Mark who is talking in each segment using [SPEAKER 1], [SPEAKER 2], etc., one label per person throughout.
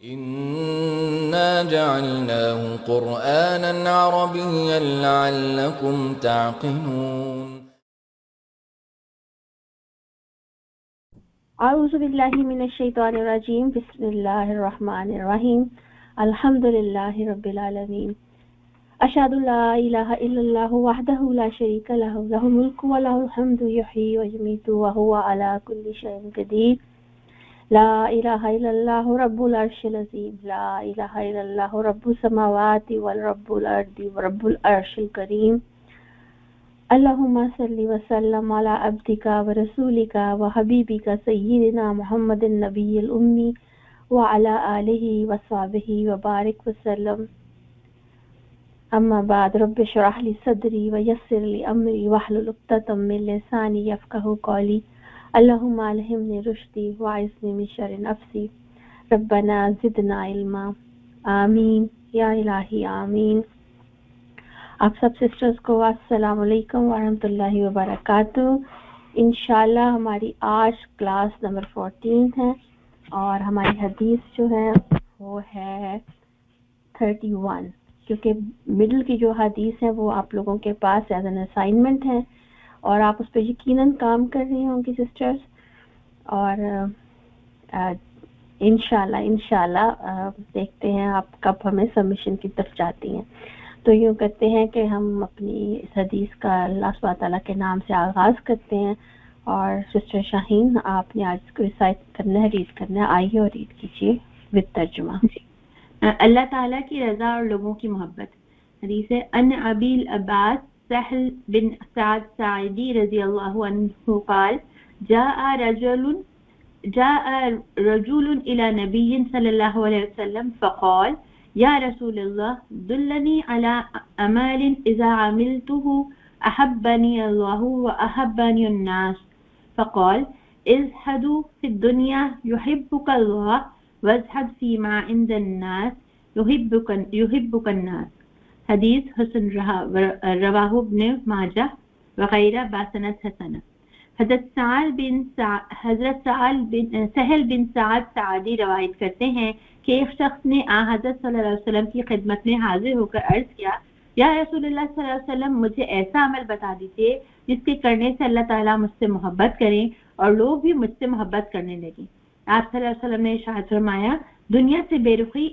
[SPEAKER 1] إنا جعلناه قرآنا عربيا لعلكم تعقلون.
[SPEAKER 2] اعوذ باللہ من الشیطان الرجیم. بسم اللہ الرحمن الرحیم. الحمد للہ رب العالمین. اشہد ان لا الہ الا اللہ وحدہ لا شریک لہ لہ الملک ولہ الحمد یحیی ویمیت وہو علی کل شیء قدیر. لا الہ الا اللہ رب العرش العظیم. لا الہ الا اللہ رب السماوات ورب الارض ورب العرش الکریم. اللہم صلی وسلم علی عبدک ورسولک وحبیبک سیدنا محمد النبی الامی وعلی آلہ وصحبہ وبارک وسلم. اما بعد رب اشرح لی صدری ویسر لی امری واحلل عقدۃ من لسانی یفقہوا قولی. اللہم الہمنی رشدی واعذنی من شر نفسی. ربنا زدنا علما. آمین یا الہی آمین. آپ سب سسٹرز کو السلام علیکم ورحمۃ اللہ وبرکاتہ. انشاءاللہ ہماری آج کلاس نمبر 14 ہے اور ہماری حدیث جو ہے وہ ہے 31، کیونکہ مڈل کی جو حدیث ہے وہ آپ لوگوں کے پاس ایز این اسائنمنٹ ہے اور آپ اس پہ یقیناً کام کر رہی ہوں گی سسٹرز. اور انشاءاللہ دیکھتے ہیں آپ کب ہمیں سبمیشن کی طرف جاتی ہیں. تو یوں کرتے ہیں کہ ہم اپنی اس حدیث کا اللہ سبحانہ تعالیٰ کے نام سے آغاز کرتے ہیں. اور سسٹر شاہین آپ نے آج اس کو ریسائٹ کرنا ہے، ریڈ کرنا ہے. آئیے اور ریڈ کیجیے وتھ ترجمہ.
[SPEAKER 3] اللہ تعالیٰ کی رضا اور لوگوں کی محبت. حدیث ہے ان ابی العباس سہل بن سعد ساعدی رضی اللہ عنہ قال جاء رجل الى نبی صلی اللہ علیہ وسلم فقال یا رسول اللہ دلنی علی اعمال اذا عملته احبنی اللہ واحبنی الناس. فقال ازہدوا فی الدنیا یحبک اللہ وازہد فیما عند الناس یحبک الناس. حدیث حسن رواہ ابن ماجہ وغیرہ باسند حسنہ. حضرت سہل بن سعد سعدی روایت کرتے ہیں کہ ایک شخص نے حضرت صلی اللہ علیہ وسلم کی خدمت میں حاضر ہو کر عرض کیا یا رسول اللہ صلی اللہ علیہ وسلم مجھے ایسا عمل بتا دیجیے جس کے کرنے سے اللہ تعالیٰ مجھ سے محبت کریں اور لوگ بھی مجھ سے محبت کرنے لگیں. آپ صلی اللہ علیہ وسلم نے ارشاد فرمایا دنیا سے بے رخی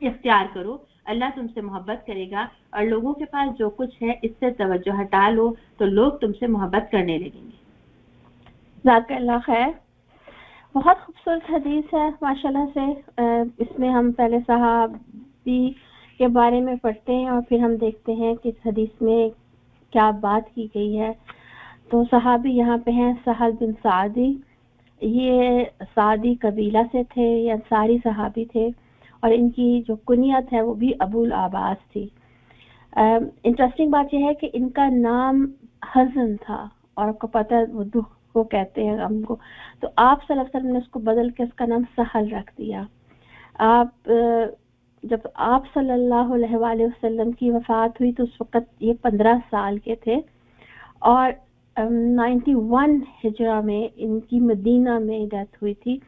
[SPEAKER 3] اختیار کرو، اللہ تم سے محبت کرے گا، اور لوگوں کے پاس جو کچھ ہے اس سے توجہ ہٹا لو تو لوگ تم سے محبت کرنے لگیں گے.
[SPEAKER 2] جزاک اللہ خیر. بہت خوبصورت حدیث ہے ماشاءاللہ سے. اس میں ہم پہلے صحابی کے بارے میں پڑھتے ہیں اور پھر ہم دیکھتے ہیں کہ اس حدیث میں کیا بات کی گئی ہے. تو صحابی یہاں پہ ہیں سہل بن سعدی. یہ سعدی قبیلہ سے تھے، یہ انصاری صحابی تھے اور ان کی جو کنیت ہے وہ بھی ابو العباس تھی. انٹرسٹنگ بات یہ ہے کہ ان کا نام حزن تھا اور آپ کو پتہ ہے وہ دکھ کو کہتے ہیں غم کو. تو آپ صلی اللہ علیہ وسلم نے اس کو بدل کے اس کا نام سہل رکھ دیا. جب آپ صلی اللہ علیہ وآلہ وسلم کی وفات ہوئی تو اس وقت یہ 15 سال کے تھے اور 91 ہجرہ میں ان کی مدینہ میں ڈیتھ ہوئی تھی.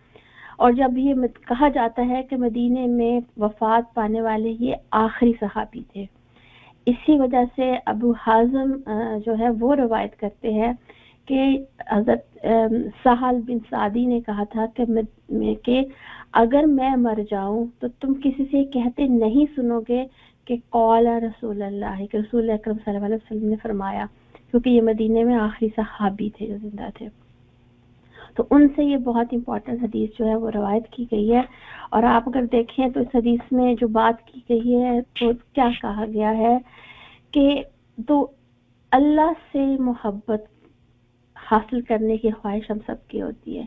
[SPEAKER 2] اور جب یہ کہا جاتا ہے کہ مدینے میں وفات پانے والے یہ آخری صحابی تھے. اسی وجہ سے ابو حازم جو ہے وہ روایت کرتے ہیں کہ حضرت سہل بن سعدی نے کہا تھا کہ اگر میں مر جاؤں تو تم کسی سے کہتے نہیں سنو گے کہ قال رسول اللہ، کہ رسول اکرم صلی اللہ علیہ وسلم نے فرمایا، کیونکہ یہ مدینے میں آخری صحابی تھے جو زندہ تھے. تو ان سے یہ بہت امپورٹنٹ حدیث جو ہے وہ روایت کی گئی ہے. اور آپ اگر دیکھیں تو اس حدیث میں جو بات کی گئی ہے تو کیا کہا گیا ہے کہ تو اللہ سے محبت حاصل کرنے کی خواہش ہم سب کی ہوتی ہے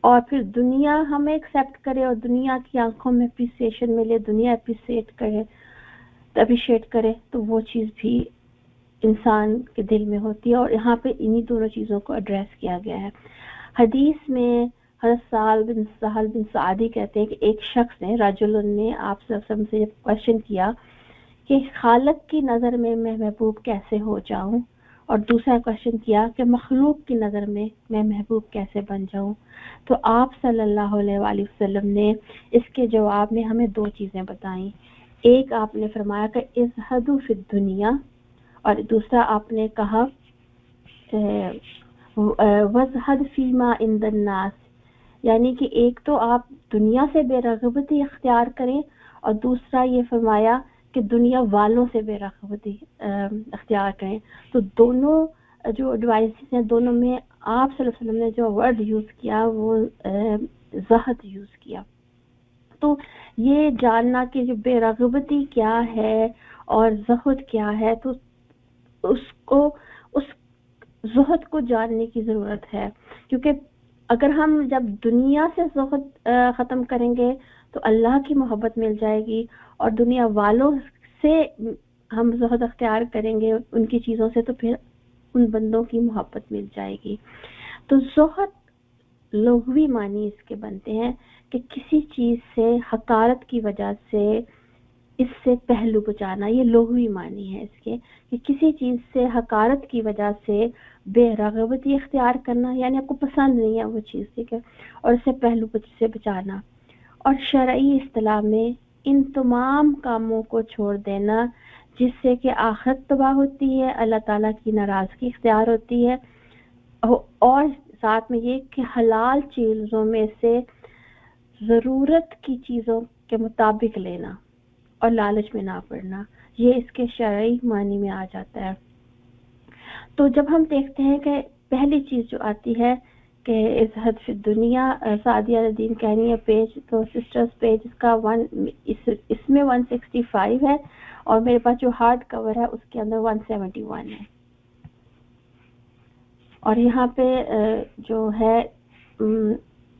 [SPEAKER 2] اور پھر دنیا ہمیں ایکسیپٹ کرے اور دنیا کی آنکھوں میں اپریسیشن ملے، دنیا اپریشیٹ کرے تو وہ چیز بھی انسان کے دل میں ہوتی ہے. اور یہاں پہ انہی دونوں چیزوں کو ایڈریس کیا گیا ہے. حدیث میں حضرت سہل بن سعدی کہتے ہیں کہ ایک شخص نے رجل نے آپ صلی اللہ علیہ وسلم سے کوشچن کیا کہ خالق کی نظر میں محبوب کیسے ہو جاؤں और दूसरा क्वेश्चन किया कि मखलूक की नज़र में मैं महबूब कैसे बन जाऊं। तो आप सल्लल्लाहु अलैहि वसल्लम ने इसके जवाब में हमें दो चीज़ें बताई। एक आपने फरमाया कि इज़हदु फिद दुनिया, और दूसरा आपने कहा वज़हद फीमा इंदन नास, यानी कि एक तो आप दुनिया से बेरग़बती इख्तियार करें और दूसरा ये फरमाया कि दुनिया वालों से बेरग़बती इख्तियार करें। तो दोनों जो एडवाइसेस हैं, दोनों में आप सल्लल्लाहु अलैहि वसल्लम ने जो वर्ड यूज़ किया वो ज़हद यूज़ किया। तो ये जानना कि जो बेरग़बती क्या है और ज़हद क्या है, तो उसको उस ज़हद को जानने की ज़रूरत है, क्योंकि अगर हम जब दुनिया से ज़हद ख़त्म करेंगे तो अल्लाह की मोहब्बत मिल जाएगी, और दुनिया वालों से हम ज़हद अख्तियार करेंगे उनकी चीज़ों से, तो फिर उन बंदों की मोहब्बत मिल जाएगी। तो ज़हद लुग़वी मानी इसके बनते हैं कि किसी चीज़ से हकारत की वजह से इससे पहलू बचाना, ये लुग़वी मानी है इसके कि किसी चीज़ से हकारत की वजह से बेरग़बती इख्तियार करना, यानी आपको पसंद नहीं है वो चीज़, ठीक है, और इससे पहलू से बचाना। और शरई इस्तिलाह में इन तमाम कामों को छोड़ देना जिससे कि आखिरत तबाह होती है, अल्लाह ताला की नाराज़गी इख्तियार होती है, और साथ में ये कि हलाल चीज़ों में से ज़रूरत की चीज़ों के मुताबिक लेना और लालच में ना पड़ना, ये इसके शरई मानी में आ जाता है। तो जब हम देखते हैं कि पहली चीज़ जो आती है कि इज़हद फिद दुनिया, सादिया नदीम कहनी है पेज, तो सिस्टर्स पेज इसका इसमें 165 है और मेरे पास जो हार्ड कवर है उसके अंदर 171 है। और यहाँ पे जो है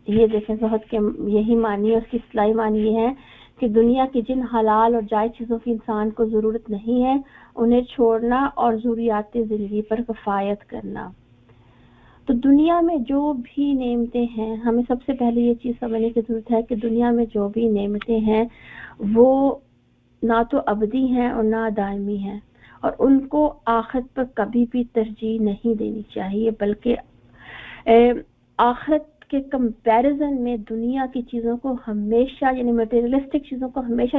[SPEAKER 2] ये देखें, ज़हद के यही मानी है, उसकी इस्लाही मानी ये है कि दुनिया की जिन हलाल और जायज़ चीज़ों की इंसान को ज़रूरत नहीं है उन्हें छोड़ना और ज़रूरियात ज़िंदगी पर किफ़ायत करना। तो दुनिया में जो भी नेमतें हैं, हमें सबसे पहले ये चीज़ समझने की ज़रूरत है कि दुनिया में जो भी नेमतें हैं वो ना तो अबदी हैं और ना दायमी हैं, और उनको आखिरत पर कभी भी तरजीह नहीं देनी चाहिए, बल्कि आखिरत के कंपैरिजन में दुनिया की चीज़ों को हमेशा, यानी मटेरियलिस्टिक चीज़ों को हमेशा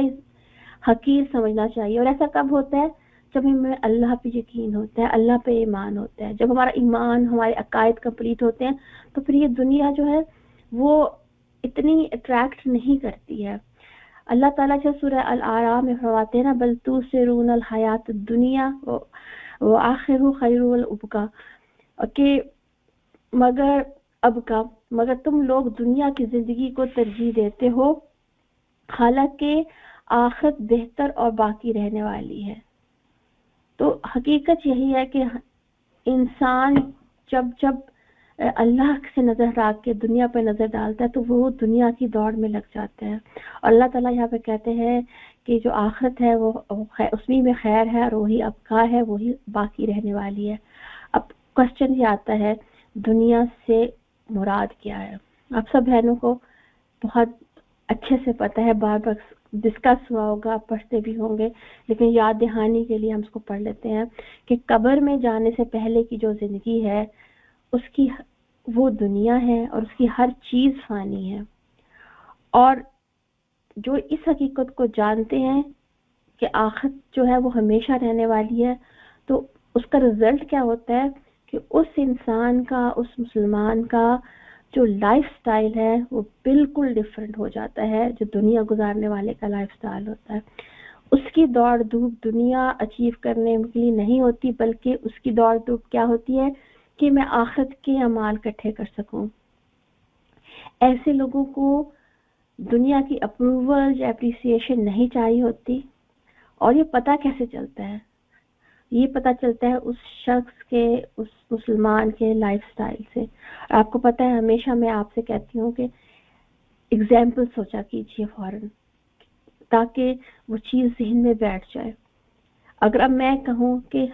[SPEAKER 2] हकीर समझना चाहिए। और ऐसा कब होता है? जब हमें अल्लाह पे यकीन होता है, अल्लाह पे ईमान होता है। जब हमारा ईमान, हमारे अकायद कंप्लीट होते हैं तो फिर ये दुनिया जो है वो इतनी अट्रैक्ट नहीं करती है। अल्लाह ताला जो सूरह अल-आराफ में फरमाते हैं ना, बल तुसिरूनल हयात दुनिया व आखिरु खैरुल अबका, कि मगर तुम लोग दुनिया की जिंदगी को तरजीह देते हो, हालांकि आखिरत बेहतर और बाकी रहने वाली है। तो हकीकत यही है कि इंसान जब जब अल्लाह से नजर हटा के दुनिया पर नजर डालता है तो वो दुनिया की दौड़ में लग जाता है। और अल्लाह ताला यहाँ पे कहते हैं कि जो आखिरत है वो उसमें में खैर है और वही अबका है, वही बाकी रहने वाली है। अब क्वेश्चन ये आता है, दुनिया से मुराद क्या है? आप सब बहनों को बहुत अच्छे से पता है, बार बार डिस्कस हुआ होगा, आप पढ़ते भी होंगे, लेकिन याद दहानी के लिए हम इसको पढ़ लेते हैं कि कब्र में जाने से पहले की जो जिंदगी है उसकी वो दुनिया है और उसकी हर चीज फानी है। और जो इस हकीकत को जानते हैं कि आखिरत जो है वो हमेशा रहने वाली है, तो उसका रिजल्ट क्या होता है कि उस इंसान का, उस मुसलमान का जो लाइफ स्टाइल है वो बिल्कुल डिफरेंट हो जाता है जो दुनिया गुजारने वाले का लाइफ स्टाइल होता है। उसकी दौड़ धूप दुनिया अचीव करने के लिए नहीं होती, बल्कि उसकी दौड़ धूप क्या होती है कि मैं आखिरत के अमाल इकट्ठे कर सकूं। ऐसे लोगों को दुनिया की अप्रूवल या एप्रिसिएशन नहीं चाहिए होती। और ये पता कैसे चलता है? ये पता चलता है उस शख्स के, उस मुसलमान के लाइफस्टाइल से। आपको पता है, हमेशा मैं आपसे कहती हूँ कि एग्जाम्पल सोचा कीजिए फौरन, ताकि वो चीज़ ज़हन में बैठ जाए। अगर अब मैं कहूँ कि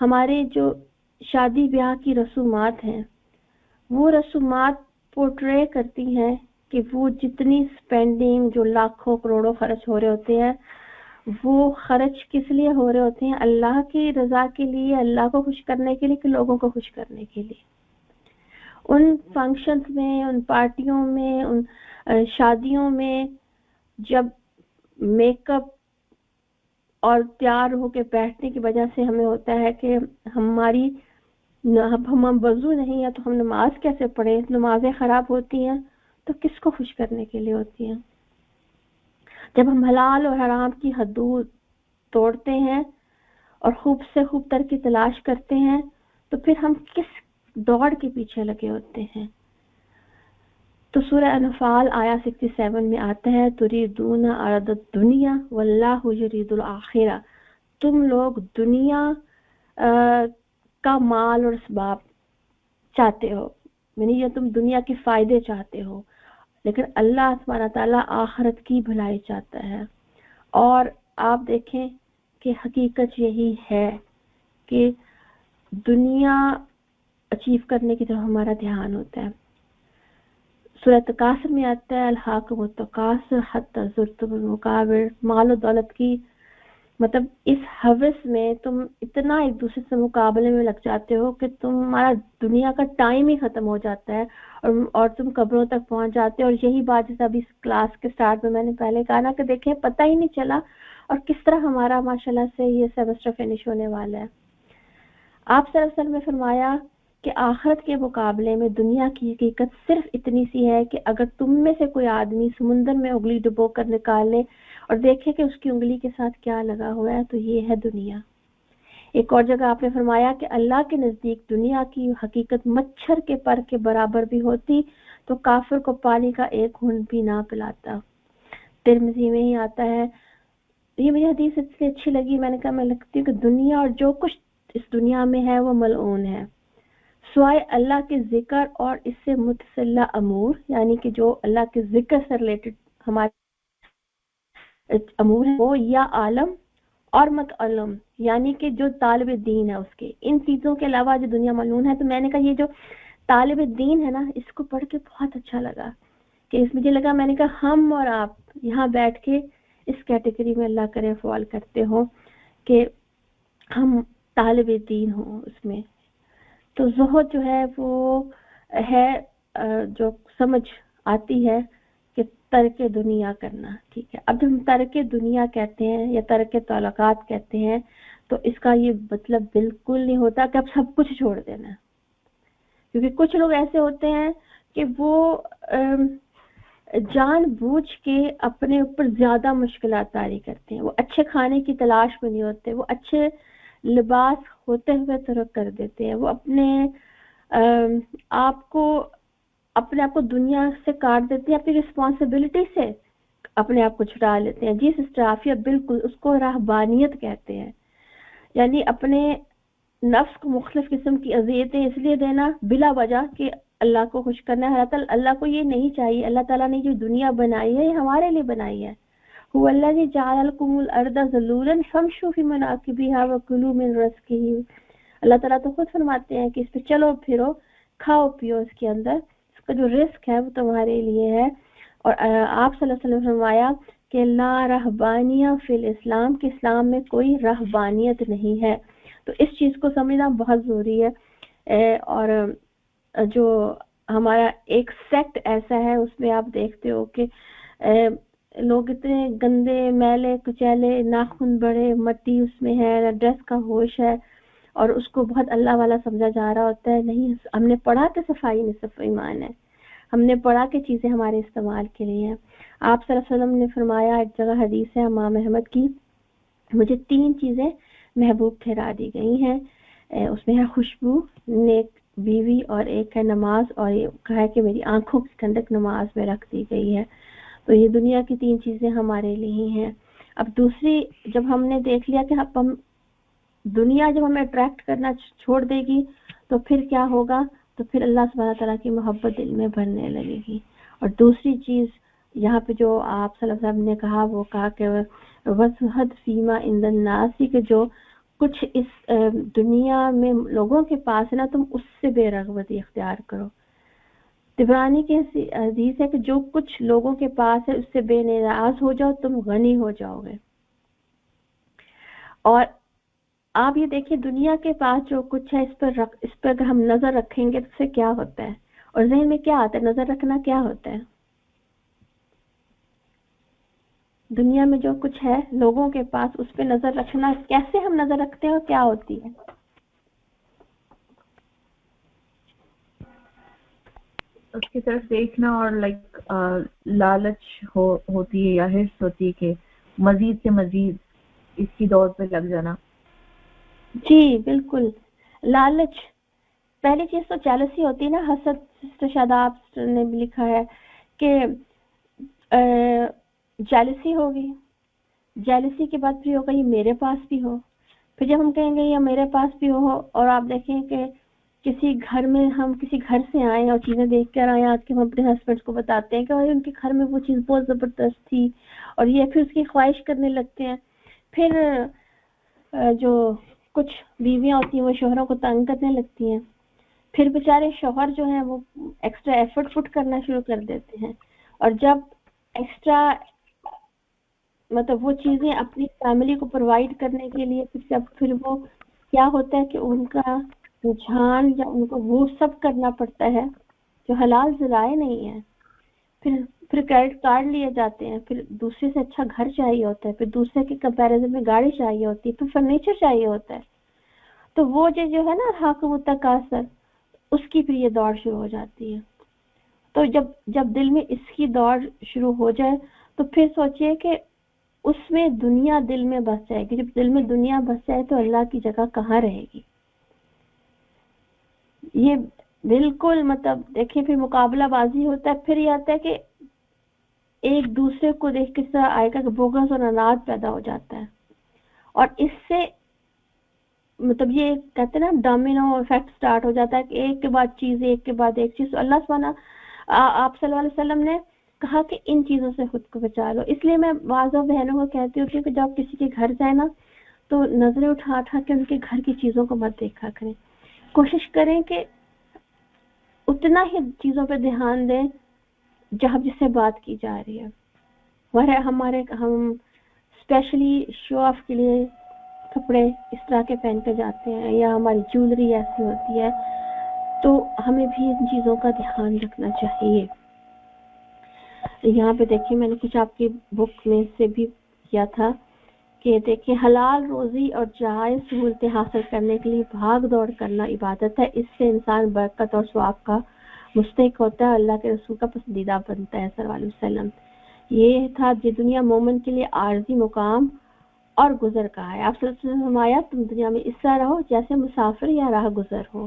[SPEAKER 2] हमारे जो शादी ब्याह की रसूमात हैं, वो रसूमात पोर्ट्रे करती हैं कि वो जितनी स्पेंडिंग, जो लाखों करोड़ों खर्च हो रहे होते हैं, وہ خرچ کس لیے ہو رہے ہوتے ہیں؟ اللہ کی رضا کے لیے، اللہ کو خوش کرنے کے لیے کہ لوگوں کو خوش کرنے کے لیے. ان فنکشنز میں، ان پارٹیوں میں، ان شادیوں میں جب میک اپ اور تیار ہو کے بیٹھنے کی وجہ سے ہمیں ہوتا ہے کہ ہماری ہم وضو نہیں ہے تو ہم نماز کیسے پڑھیں، نمازیں خراب ہوتی ہیں، تو کس کو خوش کرنے کے لیے ہوتی ہیں؟ جب ہم حلال اور حرام کی حدود توڑتے ہیں اور خوب سے خوب تر کی تلاش کرتے ہیں تو پھر ہم کس دوڑ کے پیچھے لگے ہوتے ہیں؟ تو سورہ انفال آیا 67 میں آتا ہے تریدون عرض الدنیا واللہ یرید الآخرہ، تم لوگ دنیا کا مال اور اسباب چاہتے ہو، یعنی یہ تم دنیا کے فائدے چاہتے ہو، لیکن اللہ سبحانہ تعالیٰ آخرت کی بھلائی چاہتا ہے. اور آپ دیکھیں کہ حقیقت یہی ہے کہ دنیا اچیو کرنے کی طرف ہمارا دھیان ہوتا ہے. سورہ تکاثر میں آتا ہے الہاکم التکاثر حتی زرتم المقابر، مال و دولت کی مطلب اس ہوس میں تم اتنا ایک دوسرے سے مقابلے میں لگ جاتے ہو کہ تمہارا دنیا کا ٹائم ہی ختم ہو جاتا ہے اور تم قبروں تک پہنچ جاتے ہو. اور یہی بات جیسے ابھی کلاس کے سٹارٹ میں نے پہلے کہا نا کہ دیکھیں پتہ ہی نہیں چلا اور کس طرح ہمارا ماشاءاللہ سے یہ سیمسٹر فنش ہونے والا ہے. آپ صلی اللہ علیہ وسلم نے فرمایا کہ آخرت کے مقابلے میں دنیا کی حقیقت صرف اتنی سی ہے کہ اگر تم میں سے کوئی آدمی سمندر میں انگلی ڈبو کر نکال لے اور دیکھے کہ اس کی انگلی کے ساتھ کیا لگا ہوا ہے تو یہ ہے دنیا. ایک اور جگہ آپ نے فرمایا کہ اللہ کے نزدیک دنیا کی حقیقت مچھر کے پر کے برابر بھی ہوتی تو کافر کو پانی کا ایک گھونٹ بھی نہ پلاتا. ترمذی میں ہی آتا ہے. یہ مجھے حدیث اس لیے اچھی لگی، میں نے کہا میں لگتی ہوں کہ دنیا اور جو کچھ اس دنیا میں ہے وہ ملعون ہے سوائے اللہ کے ذکر اور اس سے متصلہ امور، یعنی کہ جو اللہ کے ذکر سے ریلیٹڈ ہمارے امور ہیں وہ، یا عالم اور متعلم یعنی کہ جو طالب دین ہے اس کے، ان چیزوں کے علاوہ جو دنیا ملعون ہے. تو میں نے کہا یہ جو طالب دین ہے نا اس کو پڑھ کے بہت اچھا لگا کہ اس مجھے لگا، میں نے کہا ہم اور آپ یہاں بیٹھ کے اس کیٹیگری میں اللہ کرے فال کرتے ہوں کہ ہم طالب دین ہوں اس میں. تو زہد جو ہے وہ ہے جو سمجھ آتی ہے کہ ترک دنیا کرنا. ٹھیک ہے، اب جب ہم ترک دنیا کہتے ہیں یا ترک تعلقات کہتے ہیں تو اس کا یہ مطلب بالکل نہیں ہوتا کہ اب سب کچھ چھوڑ دینا، کیونکہ کچھ لوگ ایسے ہوتے ہیں کہ وہ جان بوجھ کے اپنے اوپر زیادہ مشکلات طاری کرتے ہیں. وہ اچھے کھانے کی تلاش میں نہیں ہوتے، وہ اچھے لباس ہوتے ہوئے ترک کر دیتے ہیں، وہ اپنے آپ کو دنیا سے کاٹ دیتے ہیں، اپنی رسپانسبلٹی سے اپنے آپ کو چھڑا لیتے ہیں. جس اسٹرافیہ بالکل اس کو رہبانیت کہتے ہیں، یعنی اپنے نفس کو مختلف قسم کی اذیتیں اس لیے دینا بلا وجہ کہ اللہ کو خوش کرنا ہے. اللہ کو یہ نہیں چاہیے. اللہ تعالیٰ نے جو دنیا بنائی ہے یہ ہمارے لیے بنائی ہے. هو الذي جعل لكم الارض ذلولا فامشوا في مناكبها وكلوا من رزقه. اللہ تعالیٰ تو خود فرماتے ہیں کہ اس پہ چلو پھرو، کھاؤ پیو، اس کے اندر اس کا جو رزق ہے وہ تمہارے لیے ہے. اور آپ صلی اللہ علیہ وسلم نے فرمایا کہ لا رہبانیہ فی الاسلام، کہ اسلام میں کوئی رہبانیت نہیں ہے. تو اس چیز کو سمجھنا بہت ضروری ہے. اور جو ہمارا ایک سیکٹ ایسا ہے اس میں آپ دیکھتے ہو کہ لوگ اتنے گندے میلے کچیلے، ناخن بڑے، مٹی اس میں ہے، ڈریس کا ہوش ہے اور اس کو بہت اللہ والا سمجھا جا رہا ہوتا ہے. نہیں، ہم نے پڑھا کہ صفائی نصف ایمان ہے، ہم نے پڑھا کہ چیزیں ہمارے استعمال کے لیے ہیں. آپ صلی اللہ علیہ وسلم نے فرمایا، ایک جگہ حدیث ہے امام احمد کی، مجھے 3 چیزیں محبوب ٹھہرا دی گئی ہیں. اس میں ہے خوشبو، نیک بیوی اور ایک ہے نماز، اور یہ کہا ہے کہ میری آنکھوں کی ٹھنڈک نماز میں رکھ دی گئی ہے. تو یہ دنیا کی 3 چیزیں ہمارے لیے ہی ہیں. اب دوسری، جب ہم نے دیکھ لیا کہ ہم دنیا جب ہمیں اٹریکٹ کرنا چھوڑ دے گی تو پھر کیا ہوگا؟ تو پھر اللہ سبحانہ تعالیٰ کی محبت دل میں بھرنے لگے گی. اور دوسری چیز یہاں پہ جو آپ صلی اللہ علیہ وسلم نے کہا وہ کہا کہ وَزْهَدْ فِيمَا عِنْدَ النَّاسِ، کہ جو کچھ اس دنیا میں لوگوں کے پاس ہے نا تم اس سے بے رغبتی اختیار کرو. طبرانی کی حدیث ہے کہ جو کچھ لوگوں کے پاس ہے اس سے بے نیاز ہو جاؤ، تم غنی ہو جاؤ گے. اور آپ یہ دیکھیں دنیا کے پاس جو کچھ ہے اس پر اگر ہم نظر رکھیں گے تو اس سے کیا ہوتا ہے، اور ذہن میں کیا آتا ہے، نظر رکھنا کیا ہوتا ہے؟ دنیا میں جو کچھ ہے لوگوں کے پاس اس پہ نظر رکھنا، کیسے ہم نظر رکھتے ہیں اور کیا ہوتی ہے؟
[SPEAKER 4] اس کی طرف دیکھنا اور لائک لالچ ہوتی ہے یا حرص ہوتی ہے کہ مزید سے مزید اس کی دوڑ پہ لگ جانا. جی
[SPEAKER 2] بالکل، لالچ پہلی چیز تو جیلسی ہوتی ہے نا، حسد. سسٹر شاداب نے بھی لکھا ہے کہ جیلسی ہوگی، جیلسی کے بعد پھر ہوگا یہ میرے پاس بھی ہو. پھر جب ہم کہیں گے یہ میرے پاس بھی ہو، اور آپ دیکھیں کہ کسی گھر میں ہم کسی گھر سے آئیں اور چیزیں دیکھ کر آئیں آج کے، ہم اپنے ہسبینڈ کو بتاتے ہیں کہ ان کے گھر میں وہ چیز بہت زبردست تھی، اور یہ پھر اس کی خواہش کرنے لگتے ہیں. پھر جو کچھ بیویاں ہوتی ہیں وہ شوہروں کو تنگ کرنے لگتی ہیں. پھر بیچارے شوہر جو ہیں وہ ایکسٹرا ایفرٹ فٹ کرنا شروع کر دیتے ہیں، اور جب ایکسٹرا مطلب وہ چیزیں اپنی فیملی کو پرووائڈ کرنے کے لیے پھر وہ کیا ہوتا ہے کہ ان کا رجحان یا ان کو وہ سب کرنا پڑتا ہے جو حلال ذرائع نہیں ہے. پھر کریڈٹ کارڈ لیے جاتے ہیں، پھر دوسرے سے اچھا گھر چاہیے ہوتا ہے، پھر دوسرے کے کمپیریزن میں گاڑی چاہیے ہوتی ہے، پھر فرنیچر چاہیے ہوتا ہے. تو وہ جو ہے نا حاکم التکاثر، اس کی پھر یہ دوڑ شروع ہو جاتی ہے. تو جب دل میں اس کی دوڑ شروع ہو جائے تو پھر سوچئے کہ اس میں دنیا دل میں بس جائے گی. جب دل میں دنیا بس جائے تو اللہ کی جگہ کہاں رہے گی؟ یہ بالکل مطلب دیکھیں پھر مقابلہ بازی ہوتا ہے. پھر یہ آتا ہے کہ ایک دوسرے کو دیکھ کے طرح آئے گا کہ بغض اور اناد پیدا ہو جاتا ہے، اور اس سے مطلب یہ کہتے ہیں نا ڈومینو ایفیکٹ سٹارٹ ہو جاتا ہے کہ ایک کے بعد چیز، ایک کے بعد ایک چیز. اللہ سبحانہ آپ صلی اللہ علیہ وسلم نے کہا کہ ان چیزوں سے خود کو بچا لو. اس لیے میں بعض بہنوں کو کہتی ہوتی ہوں کہ جب کسی کے گھر جائے نا تو نظریں اٹھا کے ان کے گھر کی چیزوں کو مت دیکھا کریں. کوشش کریں کہ اتنا ہی چیزوں پہ دھیان دیں جہاں جس سے بات کی جا رہی ہے. ہم اسپیشلی شو آف کے لیے کپڑے اس طرح کے پہن کے جاتے ہیں یا ہماری جیولری ایسی ہوتی ہے، تو ہمیں بھی ان چیزوں کا دھیان رکھنا چاہیے. یہاں پہ دیکھیں میں نے کچھ آپ کی بک میں سے بھی کیا تھا کہ دیکھیں حلال روزی اور جائز سہولتیں حاصل کرنے کے لیے بھاگ دوڑ کرنا عبادت ہے. اس سے انسان برکت اور ثواب کا مستحق ہوتا ہے، اللہ کے رسول کا پسندیدہ بنتا ہے صلی اللہ علیہ وسلم. یہ تھا یہ دنیا مومن کے لیے عارضی مقام اور گزر کا ہے. آپ صلی اللہ علیہ وسلم نے فرمایا تم دنیا میں اس طرح رہو جیسے مسافر یا راہ گزر ہو.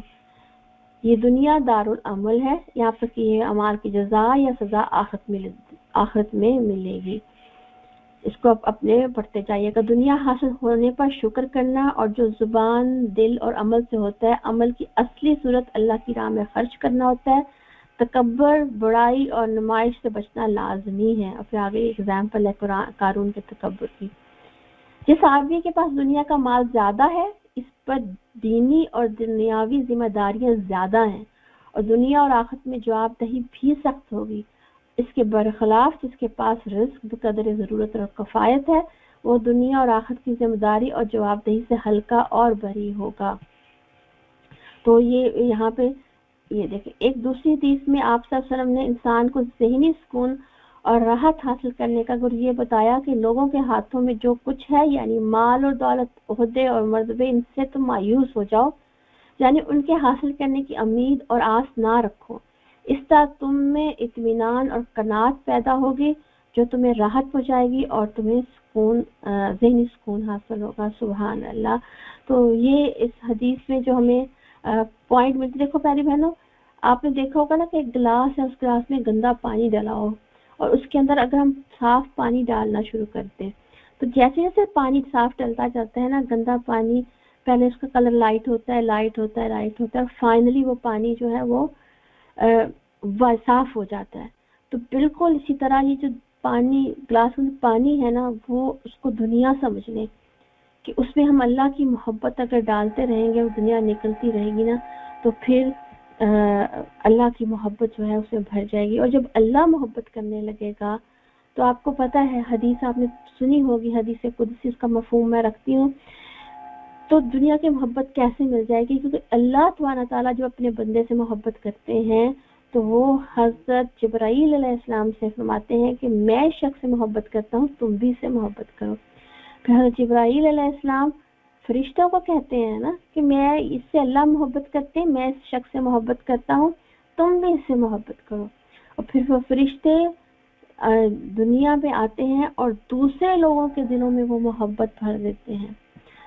[SPEAKER 2] یہ دنیا دارالعمل ہے، یہاں پر کہ یہ اعمال کی جزا یا سزا آخرت میں ملے گی. اس کو اپنے پڑھتے جائیے گا. دنیا حاصل ہونے پر شکر کرنا، اور جو زبان دل اور عمل سے ہوتا ہے، عمل کی اصلی صورت اللہ کی راہ میں خرچ کرنا ہوتا ہے. تکبر، بڑائی اور نمائش سے بچنا لازمی ہے. اور پھر آگے ایگزامپل ہے قارون کے تکبر کی. جس آدمی کے پاس دنیا کا مال زیادہ ہے اس پر دینی اور دنیاوی ذمہ داریاں زیادہ ہیں، اور دنیا اور آخرت میں جواب دہی بھی سخت ہوگی. اس کے برخلاف جس کے پاس رزق بقدر ضرورت اور کفایت ہے، وہ دنیا اور آخرت کی ذمہ داری اور جواب دہی سے ہلکا اور بری ہوگا. تو یہ یہاں پہ یہ دیکھیں ایک دوسری حدیث میں آپ صلی اللہ علیہ وسلم نے انسان کو ذہنی سکون اور راحت حاصل کرنے کا گر یہ بتایا کہ لوگوں کے ہاتھوں میں جو کچھ ہے یعنی مال اور دولت، عہدے اور مرتبے، ان سے تم مایوس ہو جاؤ، یعنی ان کے حاصل کرنے کی امید اور آس نہ رکھو. اس طرح تم میں اطمینان اور قناعت پیدا ہوگی جو تمہیں راحت پہنچائے گی اور تمہیں سکون، ذہنی سکون حاصل ہوگا. سبحان اللہ. تو یہ اس حدیث میں جو ہمیں پوائنٹ ملتے، دیکھو پیاری بہنوں آپ نے دیکھا ہوگا نا کہ ایک گلاس ہے، اس گلاس میں گندا پانی ڈالا ہو اور اس کے اندر اگر ہم صاف پانی ڈالنا شروع کرتے ہیں تو جیسے جیسے پانی صاف ڈلتا جاتا ہے نا، گندا پانی پہلے اس کا کلر لائٹ ہوتا ہے، لائٹ ہوتا ہے، لائٹ ہوتا ہے، اور فائنلی وہ پانی جو ہے وہ صاف ہو جاتا ہے. تو بالکل اسی طرح یہ جو پانی گلاس میں پانی ہے نا، وہ اس کو دنیا سمجھ لیں کہ اس میں ہم اللہ کی محبت اگر ڈالتے رہیں گے، وہ دنیا نکلتی رہے گی نا، تو پھر اللہ کی محبت جو ہے اس میں بھر جائے گی. اور جب اللہ محبت کرنے لگے گا تو آپ کو پتہ ہے، حدیث آپ نے سنی ہوگی، حدیث قدسی، اس کا مفہوم میں رکھتی ہوں تو دنیا کی محبت کیسے مل جائے گی؟ کیونکہ اللہ تبارک تعالیٰ جو اپنے بندے سے محبت کرتے ہیں تو وہ حضرت جبرائیل علیہ السلام سے فرماتے ہیں کہ میں اس شخص سے محبت کرتا ہوں، تم بھی سے محبت کرو۔ پھر حضرت جبرائیل علیہ السلام فرشتوں کو کہتے ہیں نا کہ میں اس سے اللہ محبت کرتے ہیں، میں اس شخص سے محبت کرتا ہوں، تم بھی اس سے محبت کرو۔ اور پھر وہ فرشتے دنیا پہ آتے ہیں اور دوسرے لوگوں کے دلوں میں وہ محبت بھر دیتے ہیں۔